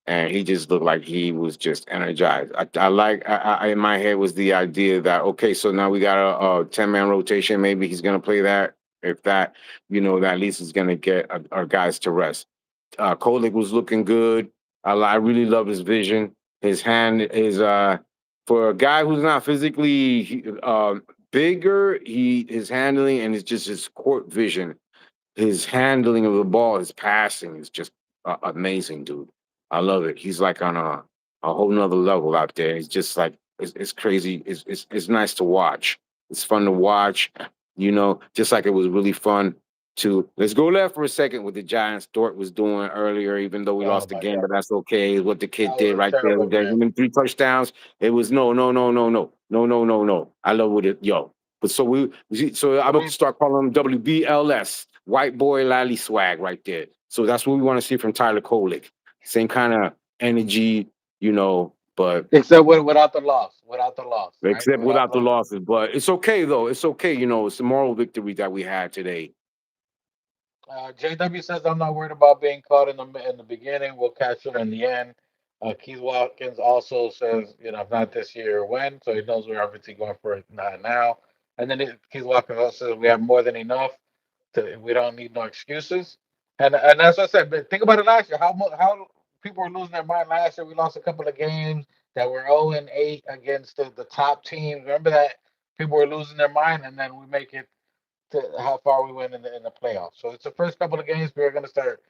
and he just looked like he was just energized. In my head was the idea that okay, so now we got a 10-man rotation. Maybe he's gonna play that. If that, that at least is gonna get our guys to rest. Kolik was looking good. I really love his vision. His hand is for a guy who's not physically bigger. His handling and his court vision, his handling of the ball, his passing is just amazing, dude. I love it. He's like on a whole nother level out there. It's just like it's crazy. It's nice to watch. It's fun to watch. Just like it was really fun to let's go left for a second what the Giants Dort was doing earlier, even though we Oh lost the my game, God, but that's okay. What the kid that was did a right there, terrible with that game. him in 3 touchdowns. It was no, no, no, no, no, no, no, no, no. I love what it yo. But so I'm What do gonna you start calling him WBLS, white boy lally swag right there. So that's what we want to see from Tyler Kolek. Same kind of energy, but except without the loss, right? except Without without the the losses. But it's okay though. It's okay, it's a moral victory that we had today. JW says I'm not worried about being caught in the beginning. We'll catch it in the end. Keith Watkins also says, if not this year, when? So he knows we're obviously going for it not now. And then Keith Watkins also says we have more than enough. We don't need no excuses. And that's what I said. But think about it last year. How people were losing their mind last year. We lost a couple of games that were 0-8 against the top teams. Remember that people were losing their mind, and then we make it to how far we went in the playoffs. So it's the first couple of games we're going to start.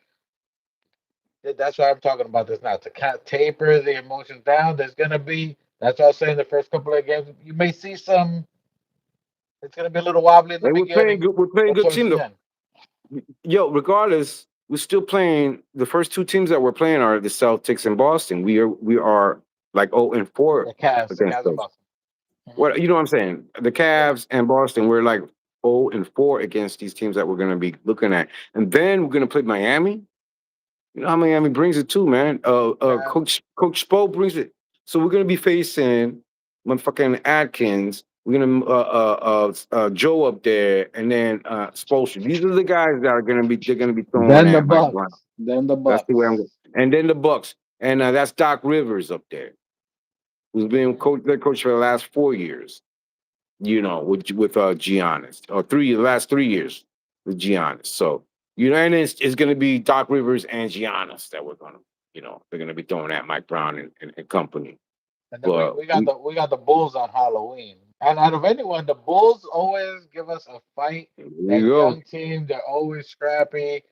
That's why I'm talking about this now to kind of taper the emotions down. There's going to be. That's what I was saying. The first couple of games, you may see some. It's going to be a little wobbly in the Hey, we're playing beginning, good. We're playing but good towards team the though. end, Yo, regardless, we're still playing. The first two teams that we're playing are the Celtics and Boston. We are like 0-4 the against Cavs and those. Boston. Hmm. What you know what I'm saying? The Yeah. Cavs and Boston, we're like 0-4 against these teams that we're gonna be looking at. And then we're gonna play Miami. You know how Miami brings it too, man. Yeah. Coach Spo brings it. So we're gonna be facing motherfucking Atkins. We're gonna Joe up there, and then Spoelstra. These are the guys that are gonna be they're gonna be throwing Then the at Mike Brown. Bucks. Then the That's the way I'm Bucks. going. And then the Bucks, and that's Doc Rivers up there, who's been Hmm. their coach for the last 4 years. You know, with Giannis, or the last 3 years with Giannis. So and it's going to be Doc Rivers and Giannis that we're going to, they're going to be throwing at Mike Brown and company. And then we, But we got the we got the Bulls on Halloween. And out of anyone, the Bulls always give us a fight. here That you go, young team, they're always scrappy.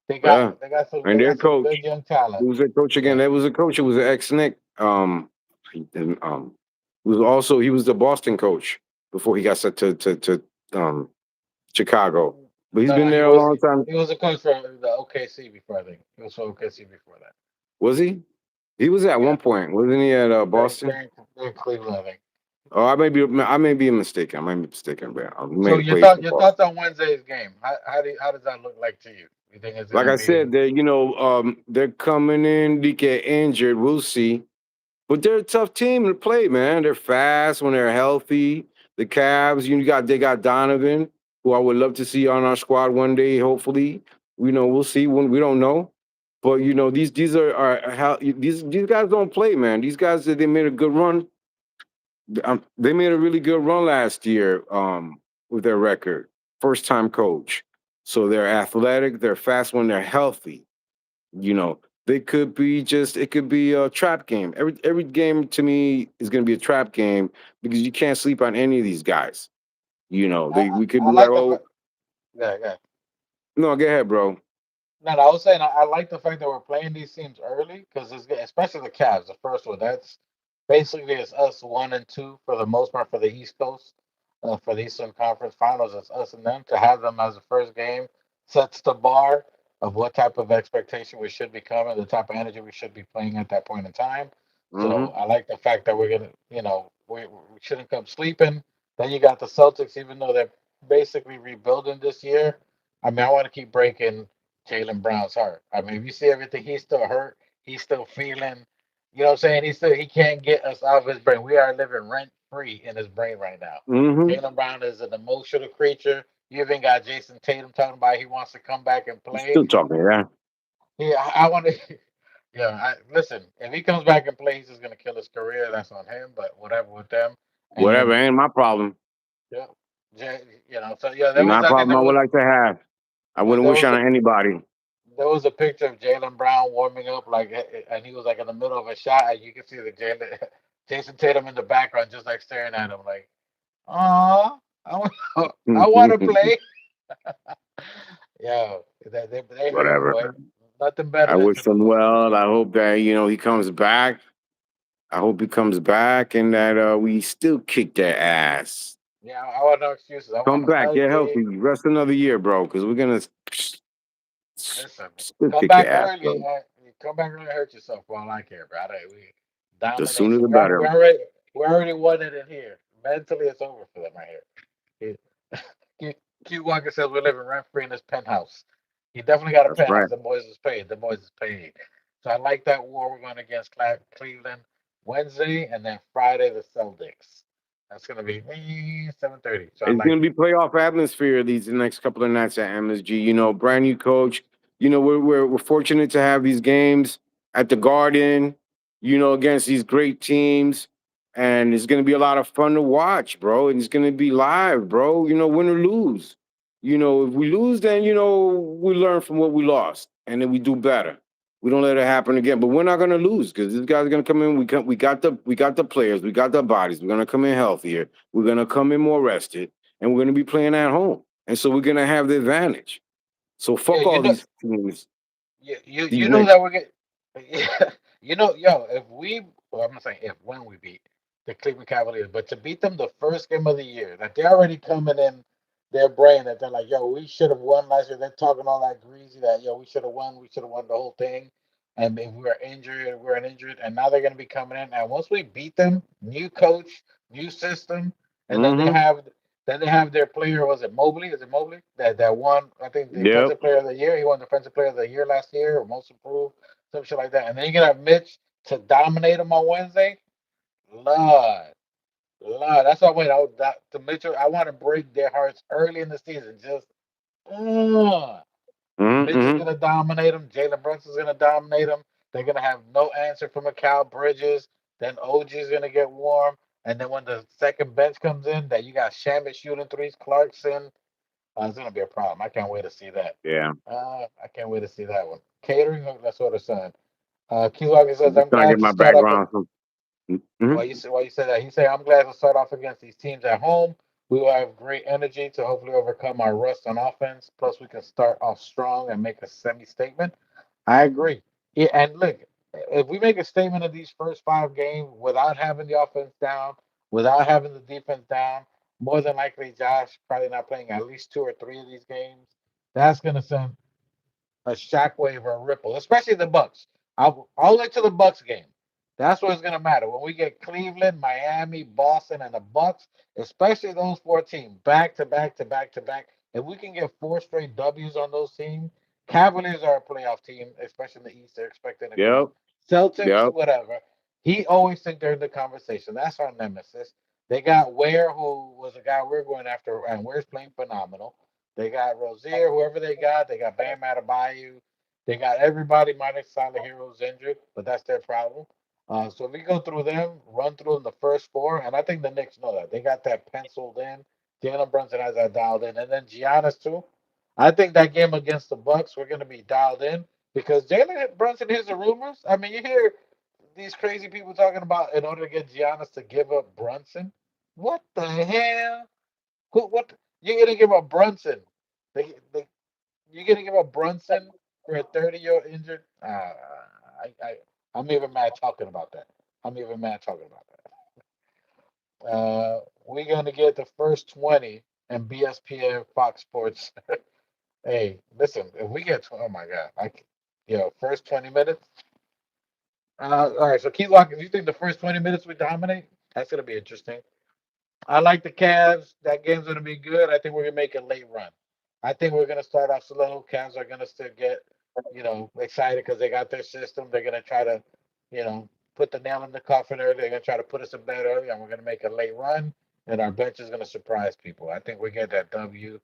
They got yeah. they got some And they their got some coach, good young talent. who was their coach again? Yeah. That was a coach. It was an ex Nick. He didn't, he was the Boston coach before he got sent to Chicago. But he's No, been no, he there a was long time. he was a coach for the OKC before I think. He was for OKC before that. Was he? He was at Yeah. one point, wasn't he at During Boston? during, during Cleveland, I think. Oh, I may be mistaken. I might be mistaken, but I So made a play for your Boston. thoughts on Wednesday's game? How does that look like to you? You think it's Like gonna I be said, they're coming in. They get injured. We'll see. But they're a tough team to play, man. They're fast when they're healthy. The Cavs, they got Donovan, who I would love to see on our squad one day. Hopefully, we'll see when we don't know. But these are how these guys don't play, man. These guys they made a good run. They made a really good run last year with their record. First time coach. So they're athletic, they're fast when they're healthy. You know, it could be a trap game. Every game to me is gonna be a trap game because you can't sleep on any of these guys. I, We could I be like, like the oh fact. Yeah, yeah. no, go ahead, bro. No, no, I was saying I like the fact that we're playing these teams early because especially the Cavs, the first one. That's basically it's us 1 and 2 for the most part for the East Coast, for the Eastern Conference Finals. It's us and them to have them as the first game sets the bar of what type of expectation we should be coming, the type of energy we should be playing at that point in time. So Mm-hmm. I like the fact that we're gonna, we shouldn't come sleeping. Then you got the Celtics, even though they're basically rebuilding this year. I mean, I want to keep breaking Jalen Brown's heart. I mean, if you see everything, he's still hurt. He's still feeling. You know what I'm saying? He can't get us out of his brain. We are living rent free in his brain right now. Mm-hmm. Jalen Brown is an emotional creature. You even got Jason Tatum talking about he wants to come back and play. Still talking, yeah. Yeah, I want to. Yeah, listen. If he comes back and plays, he's just gonna kill his career. That's on him. But whatever with them. Whatever, And ain't my problem. yeah, So yeah, there was. Not a I think problem there I would was. like to have. I wouldn't There wish was a on anybody. There was a picture of Jalen Brown warming up, like, and he was like in the middle of a shot, and you can see the Jason Tatum in the background, just like staring at him, like, "Aw, I want, I want to play." Yo, they hurt, Whatever, boy. man. Nothing better I than wish to him lose. well. I hope that he comes back. I hope he comes back and that we still kick their ass. Yeah, I want no excuses. I want Come them back, get healthy. healthy, rest another year, bro, because we're gonna Listen, still come kick your back ass, early. bro. Come back early, and hurt yourself for all I care, bro. We The sooner domination. the better. We already won it in here. Mentally, it's over for them right here. Q, Q Walker says we're living rent free in this penthouse. He definitely got a That's right. penthouse. The boys is paid. The boys is paid. So I like that war we're going against Cleveland Wednesday, and then Friday the Celtics. That's going to be 7:30. So I It's like gonna it. be playoff atmosphere these next couple of nights at MSG. Brand new coach. We're fortunate to have these games at the Garden. against these great teams. And it's going to be a lot of fun to watch, bro. And it's going to be live, bro. Win or lose. If we lose, then, we learn from what we lost and then we do better. We don't let it happen again. But we're not going to lose because this guy's going to come in. We got the players. We got the bodies. We're going to come in healthier. We're going to come in more rested. And we're going to be playing at home. And so we're going to have the advantage. So Yeah, fuck all these teams, these you know Knicks. that we're getting. Yeah, yo, if we, well, I'm not saying if when we beat the Cleveland Cavaliers, but to beat them the first game of the year, that they're already coming in their brain that they're like, yo, we should have won last year. They're talking all that greasy that yo, we should have won the whole thing. And if we were injured, we weren't injured, and now they're gonna be coming in. And once we beat them, new coach, new system, and Mm-hmm. then they have their player. Was it Mobley? Is it Mobley that won? I think Yep. defensive player of the year. He won defensive player of the year last year, or most improved, some shit like that. And then you gonna have Mitch to dominate him on Wednesday. Lord, Lord, that's why I wait. To Mitchell, I want to break their hearts early in the season. Just uh, Mm-hmm. Mitchell's Mm-hmm. gonna dominate him. Jalen Brunson's gonna dominate him. They're gonna have no answer from Mikal Bridges. Then OG's gonna get warm. And then when the second bench comes in, that you got Shamit shooting threes, Clarkson. It's gonna be a problem. I can't wait to see that. Yeah. I can't wait to see that one. Catering, that's what it's saying. Keyshawn I'm says, just "I'm trying to get glad to my start off." background. Mm-hmm. Why you say that? He said, "I'm glad to start off against these teams at home. We will have great energy to hopefully overcome our rust on offense. Plus, we can start off strong and make a semi-statement." I agree. Yeah, and look, if we make a statement of these first 5 games without having the offense down, without having the defense down, more than likely Josh probably not playing at least 2 or 3 of these games. That's gonna send a shockwave or a ripple, especially the Bucks. I'll wait till the Bucks game. That's what it's gonna matter when we get Cleveland, Miami, Boston, and the Bucks, especially those 4 teams back to back to back to back. If we can get 4 straight W's on those teams, Cavaliers are a playoff team, especially in the East. They're expecting to go. Yep. Celtics, Yep. whatever. He always think they're in the conversation. That's our nemesis. They got Ware, who was a guy we're going after, and Ware's playing phenomenal. They got Rozier, whoever they got. They got Bam Adebayo. They got everybody minus Tyler Hero's injured, but that's their problem. So if we go through them, run through them the first 4, and I think the Knicks know that. They got that penciled in. Jalen Brunson has that dialed in. And then Giannis, too. I think that game against the Bucks, we're going to be dialed in because Jalen Brunson hears the rumors. I mean, you hear these crazy people talking about in order to get Giannis to give up Brunson. What the hell? What? You're gonna give up Brunson? They you're gonna give up Brunson for a 30-year-old injured? I'm even mad talking about that. I'm even mad talking about that. We're gonna get the first 20 and BSPN Fox Sports. Hey, listen, if we get, oh my God, first 20 minutes. All right, so Key Lock, if you think the first 20 minutes we dominate, that's gonna be interesting. I like the Cavs. That game's gonna be good. I think we're gonna make a late run. I think we're gonna start off slow. Cavs are gonna still get, excited because they got their system. They're gonna try to, put the nail in the coffin early. They're gonna try to put us in bed early, and we're gonna make a late run. And our bench is gonna surprise people. I think we get that W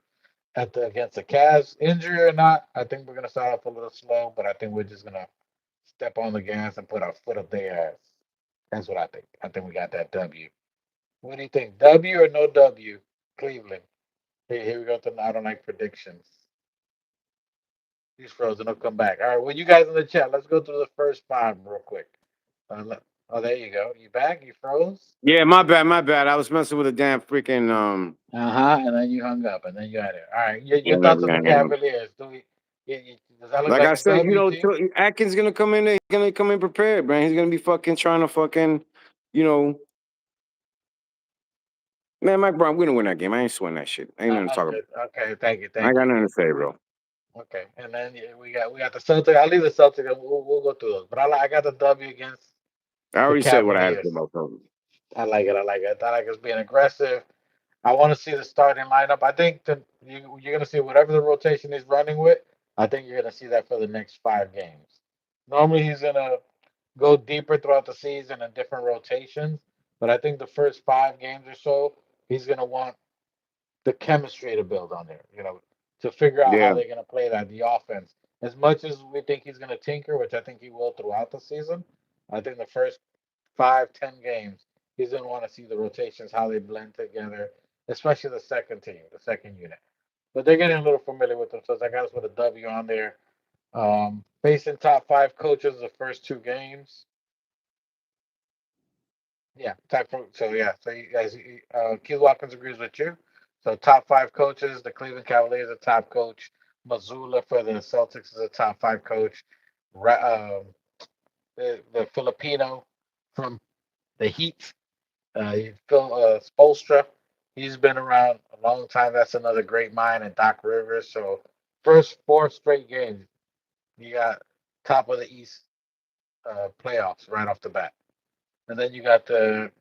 against the Cavs. Injury or not, I think we're gonna start off a little slow, but I think we're just gonna step on the gas and put our foot up their ass. That's what I think. I think we got that W. What do you think? W or no W? Cleveland. Here we go to the I don't like predictions. He's frozen. He'll come back. All right. Well, you guys in the chat, let's go through the first 5 real quick. Oh, there you go. You back? You froze? Yeah, my bad, my bad. I was messing with a damn freaking Uh huh. And then you hung up, and then you had it. All right. Your yeah, thoughts on the yeah, yeah. Cavaliers? Does that look Like like I a said, W team? Atkins gonna come in there, he's gonna come in prepared, man. He's gonna be fucking trying to fucking, you know, man, Mike Brown, we gonna win that game. I ain't sweating that shit. Ain't nothing to talk Okay. about. Okay. Thank you. I ain't Thank got you. nothing to say, bro. Okay. And then we got the Celtics. I'll leave the Celtics, and we'll go through those. But I got the W against I the already said what I had to say Cavaliers. about Celtics. I like it. I like it. I like us being aggressive. I want to see the starting lineup. I think that you're going to see whatever the rotation is running with. I think you're going to see that for the next 5 games. Normally, he's going to go deeper throughout the season in different rotations, but I think the first 5 games or so, he's going to want the chemistry to build on there. To figure out how Yeah, they're going to play that the offense. As much as we think he's going to tinker, which I think he will throughout the season, I think the first 5, 10 games, he's gonna want to see the rotations, how they blend together, especially the second team, the second unit. But they're getting a little familiar with themselves. I got us with a W on there. Facing top 5 coaches the first 2 games. Yeah, so you guys, Keith Watkins agrees with you. So top 5 coaches, the Cleveland Cavaliers a top coach. Mazzulla for the Celtics is a top 5 coach. The Filipino from the Heat, Phil Spolstra. He's been around a long time. That's another great mind, and Doc Rivers. So first 4 straight games, you got top of the East playoffs right off the bat, and then you got the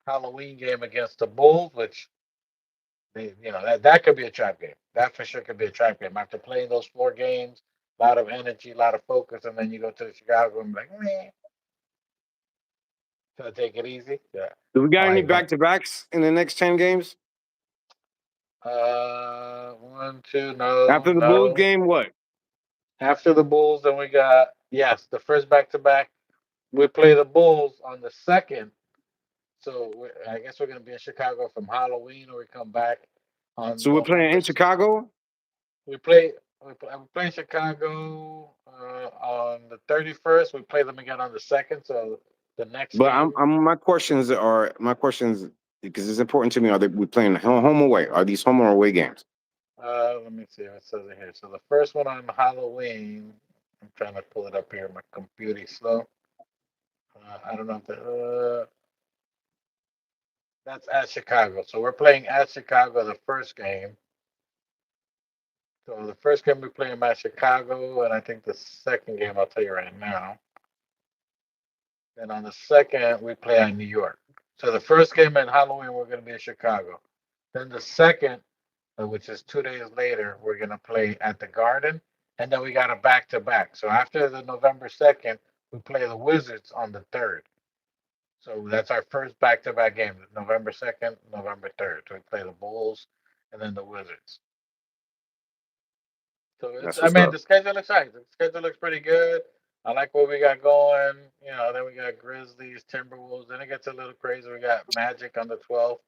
Halloween game against the Bulls, which that could be a trap game. That for sure could be a trap game. After playing those 4 games, a lot of energy, a lot of focus, and then you go to Chicago and be like, man, so take it easy. Yeah. Do we got All any right, back to backs in the next 10 games? one, two, no, After the Bulls no. game, what? After the Bulls, then we got yes, the first back to back. We play the Bulls on the second, so I guess we're gonna be in Chicago from Halloween, or we come back on So we're playing November. in Chicago, We play. We play Chicago on the 31st. We play them again on the second. So the next but I'm, game. I'm my questions because it's important to me. Are they we playing home or away? Are these home or away games? Let me see what it says it here. So the first one on Halloween. I'm trying to pull it up here. My computer's slow. I don't know if that's at Chicago. So we're playing at Chicago the first game. So the first game we play them at Chicago, and I think the second game I'll tell you right now. Then on the second we play at New York. So the first game in Halloween we're going to be in Chicago. Then the second, which is 2 days later, we're going to play at the Garden, and then we got a back to back. So after the November 2nd, we play the Wizards on the third. So that's our first back to back game, November 2nd, November 3rd. So we play the Bulls and then the Wizards. So That's I what's mean, up. the schedule looks nice. The schedule looks pretty good. I like what we got going. Then we got Grizzlies, Timberwolves. Then it gets a little crazy. We got Magic on the 12th.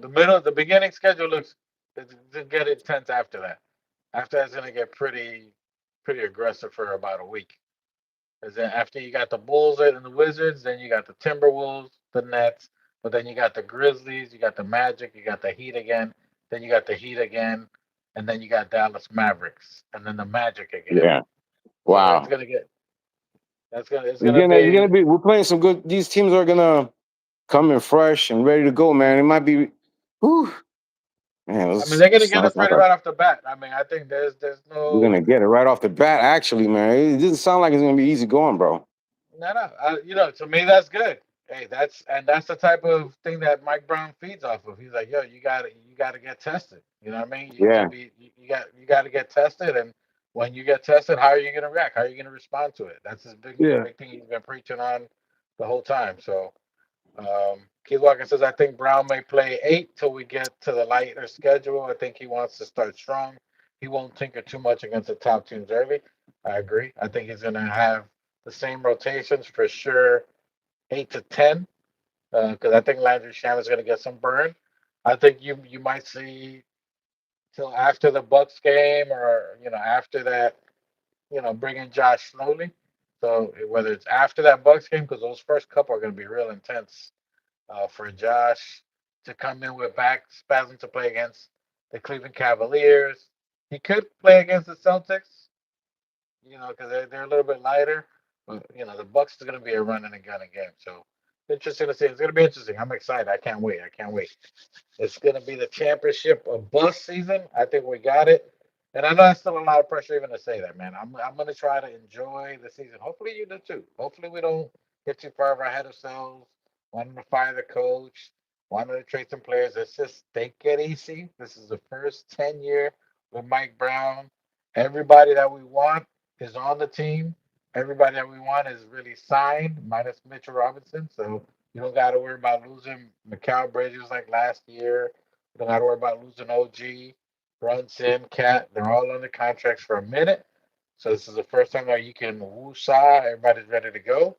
The beginning schedule looks to get intense after that. After that's gonna get pretty aggressive for about a week. Because then after you got the Bulls and the Wizards, then you got the Timberwolves, the Nets, but then you got the Grizzlies, you got the Magic, you got the Heat again, then you got the Heat again, and then you got Dallas Mavericks, and then the Magic again. Yeah. So it's Wow. gonna get it's gonna be. We're playing some good. These teams are gonna come in fresh and ready to go, man. It might be. Whew, man, I mean, they're gonna this get sounds us like ready a right off the bat. I mean, I think there's we're no. gonna get it right off the bat. Actually, man, it doesn't sound like it's gonna be easy going, bro. No, no. To me, that's good. Hey, that's the type of thing that Mike Brown feeds off of. He's like, yo, you gotta get tested. You know what I mean? You Yeah, gotta be, you gotta get tested, and when you get tested, how are you gonna react? How are you gonna respond to it? That's his yeah, big thing he's been preaching on the whole time. So, Keith Walker says, I think Brown may play 8 till we get to the lighter schedule. I think he wants to start strong. He won't tinker too much against the top teams early. I agree. I think he's going to have the same rotations for sure, 8 to 10, because I think Landry Shaman's going to get some burn. I think you might see till after the Bucks game, or after that, bring in Josh slowly. So whether it's after that Bucks game, because those first couple are going to be real intense for Josh to come in with back spasm to play against the Cleveland Cavaliers. He could play against the Celtics, because they're a little bit lighter. But the Bucks is going to be a run and a gun again. So interesting to see. It's going to be interesting. I'm excited. I can't wait. I can't wait. It's going to be the championship of bust season. I think we got it. And I know that's still a lot of pressure even to say that, man. I'm going to try to enjoy the season. Hopefully you do too. Hopefully we don't get too far ahead of ourselves, wanting to fire the coach, wanting to trade some players. Let's just take it easy. This is the first 10 year with Mike Brown. Everybody that we want is on the team. Everybody that we want is really signed, minus Mitchell Robinson. So you don't got to worry about losing Mikal Bridges like last year. You don't got to worry about losing OG, Brunson, Cat. They're all under contracts for a minute. So this is the first time that you can woo-saw. Everybody's ready to go.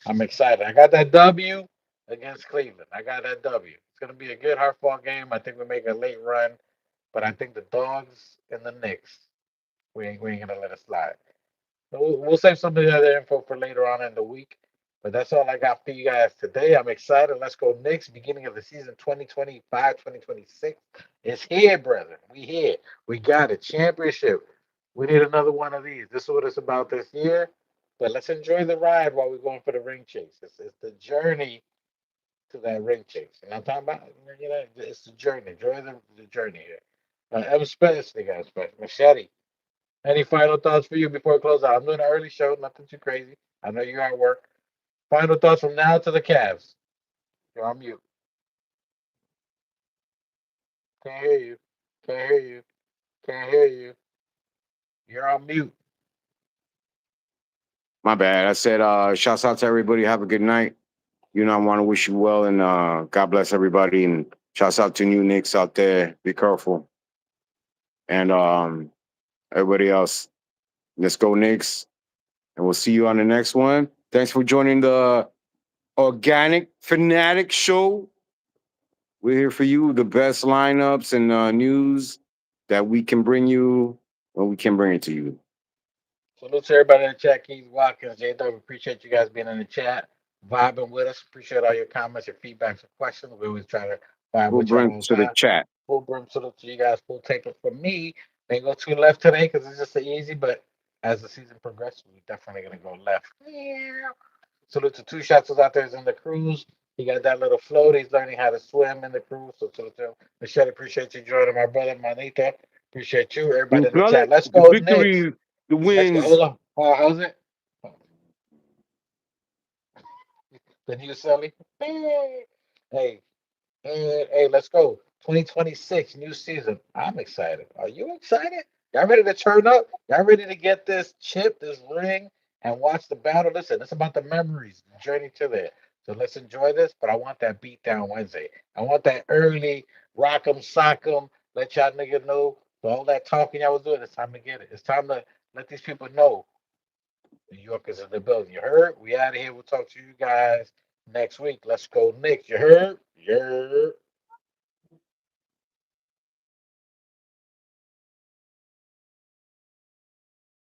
I'm excited. I got that W against Cleveland. I got that W. It's gonna be a good hard fought game. I think we make a late run, but I think the dogs and the Knicks, we ain't gonna let it slide. We'll save some of the other info for later on in the week. But that's all I got for you guys today. I'm excited. Let's go Knicks. Beginning of the season 2025, 2026. It's here, brother. We here. We got a championship. We need another one of these. This is what it's about this year. But let's enjoy the ride while we're going for the ring chase. It's the journey to that ring chase. And I'm talking about, it's the journey. Enjoy the journey here. I'm especially, guys, Machete. Any final thoughts for you before we close out? I'm doing an early show, nothing too crazy. I know you're at work. Final thoughts from now to the Cavs. You're on mute. Can't hear you. Can't hear you. Can't hear you. You're on mute. My bad. I said, shouts out to everybody. Have a good night. You know, I want to wish you well and God bless everybody. And shouts out to new Knicks out there. Be careful. And everybody else, let's go Knicks. And we'll see you on the next one. Thanks for joining the Organic Fanatic Show. We're here for you, the best lineups and news that we can bring you when we can bring it to you. Salute to everybody in the chat. Keith Watkins, JW. Appreciate you guys being in the chat, vibing with us. Appreciate all your comments, your feedbacks, and questions. We always try to vibe We'll with y'all bring all it the to the time. chat. Full brim salute to you guys. Full taper from me. May go to left today because it's just an easy, but as the season progresses, we're definitely going to go left. Salute to two shots out there in the cruise. He got that little float. He's learning how to swim in the cruise. So salute to him. Michelle, appreciate you joining my brother, Manita. Appreciate you. You Everybody in the smell chat. it? Let's The go, Knicks. victory, the Let's go. wins. Hold on. How's it? The new Sally. Hey, hey, let's go. 2026, new season. I'm excited. Are you excited? Y'all ready to turn up? Y'all ready to get this chip, this ring, and watch the battle? Listen, it's about the memories, the journey to there. So let's enjoy this. But I want that beat down Wednesday. I want that early rock 'em, sock 'em. Let y'all nigga know. So all that talking y'all was doing, it's time to get it. It's time to let these people know New York is in the building. You heard? We out of here. We'll talk to you guys next week. Let's go, Knicks. You heard? Yeah.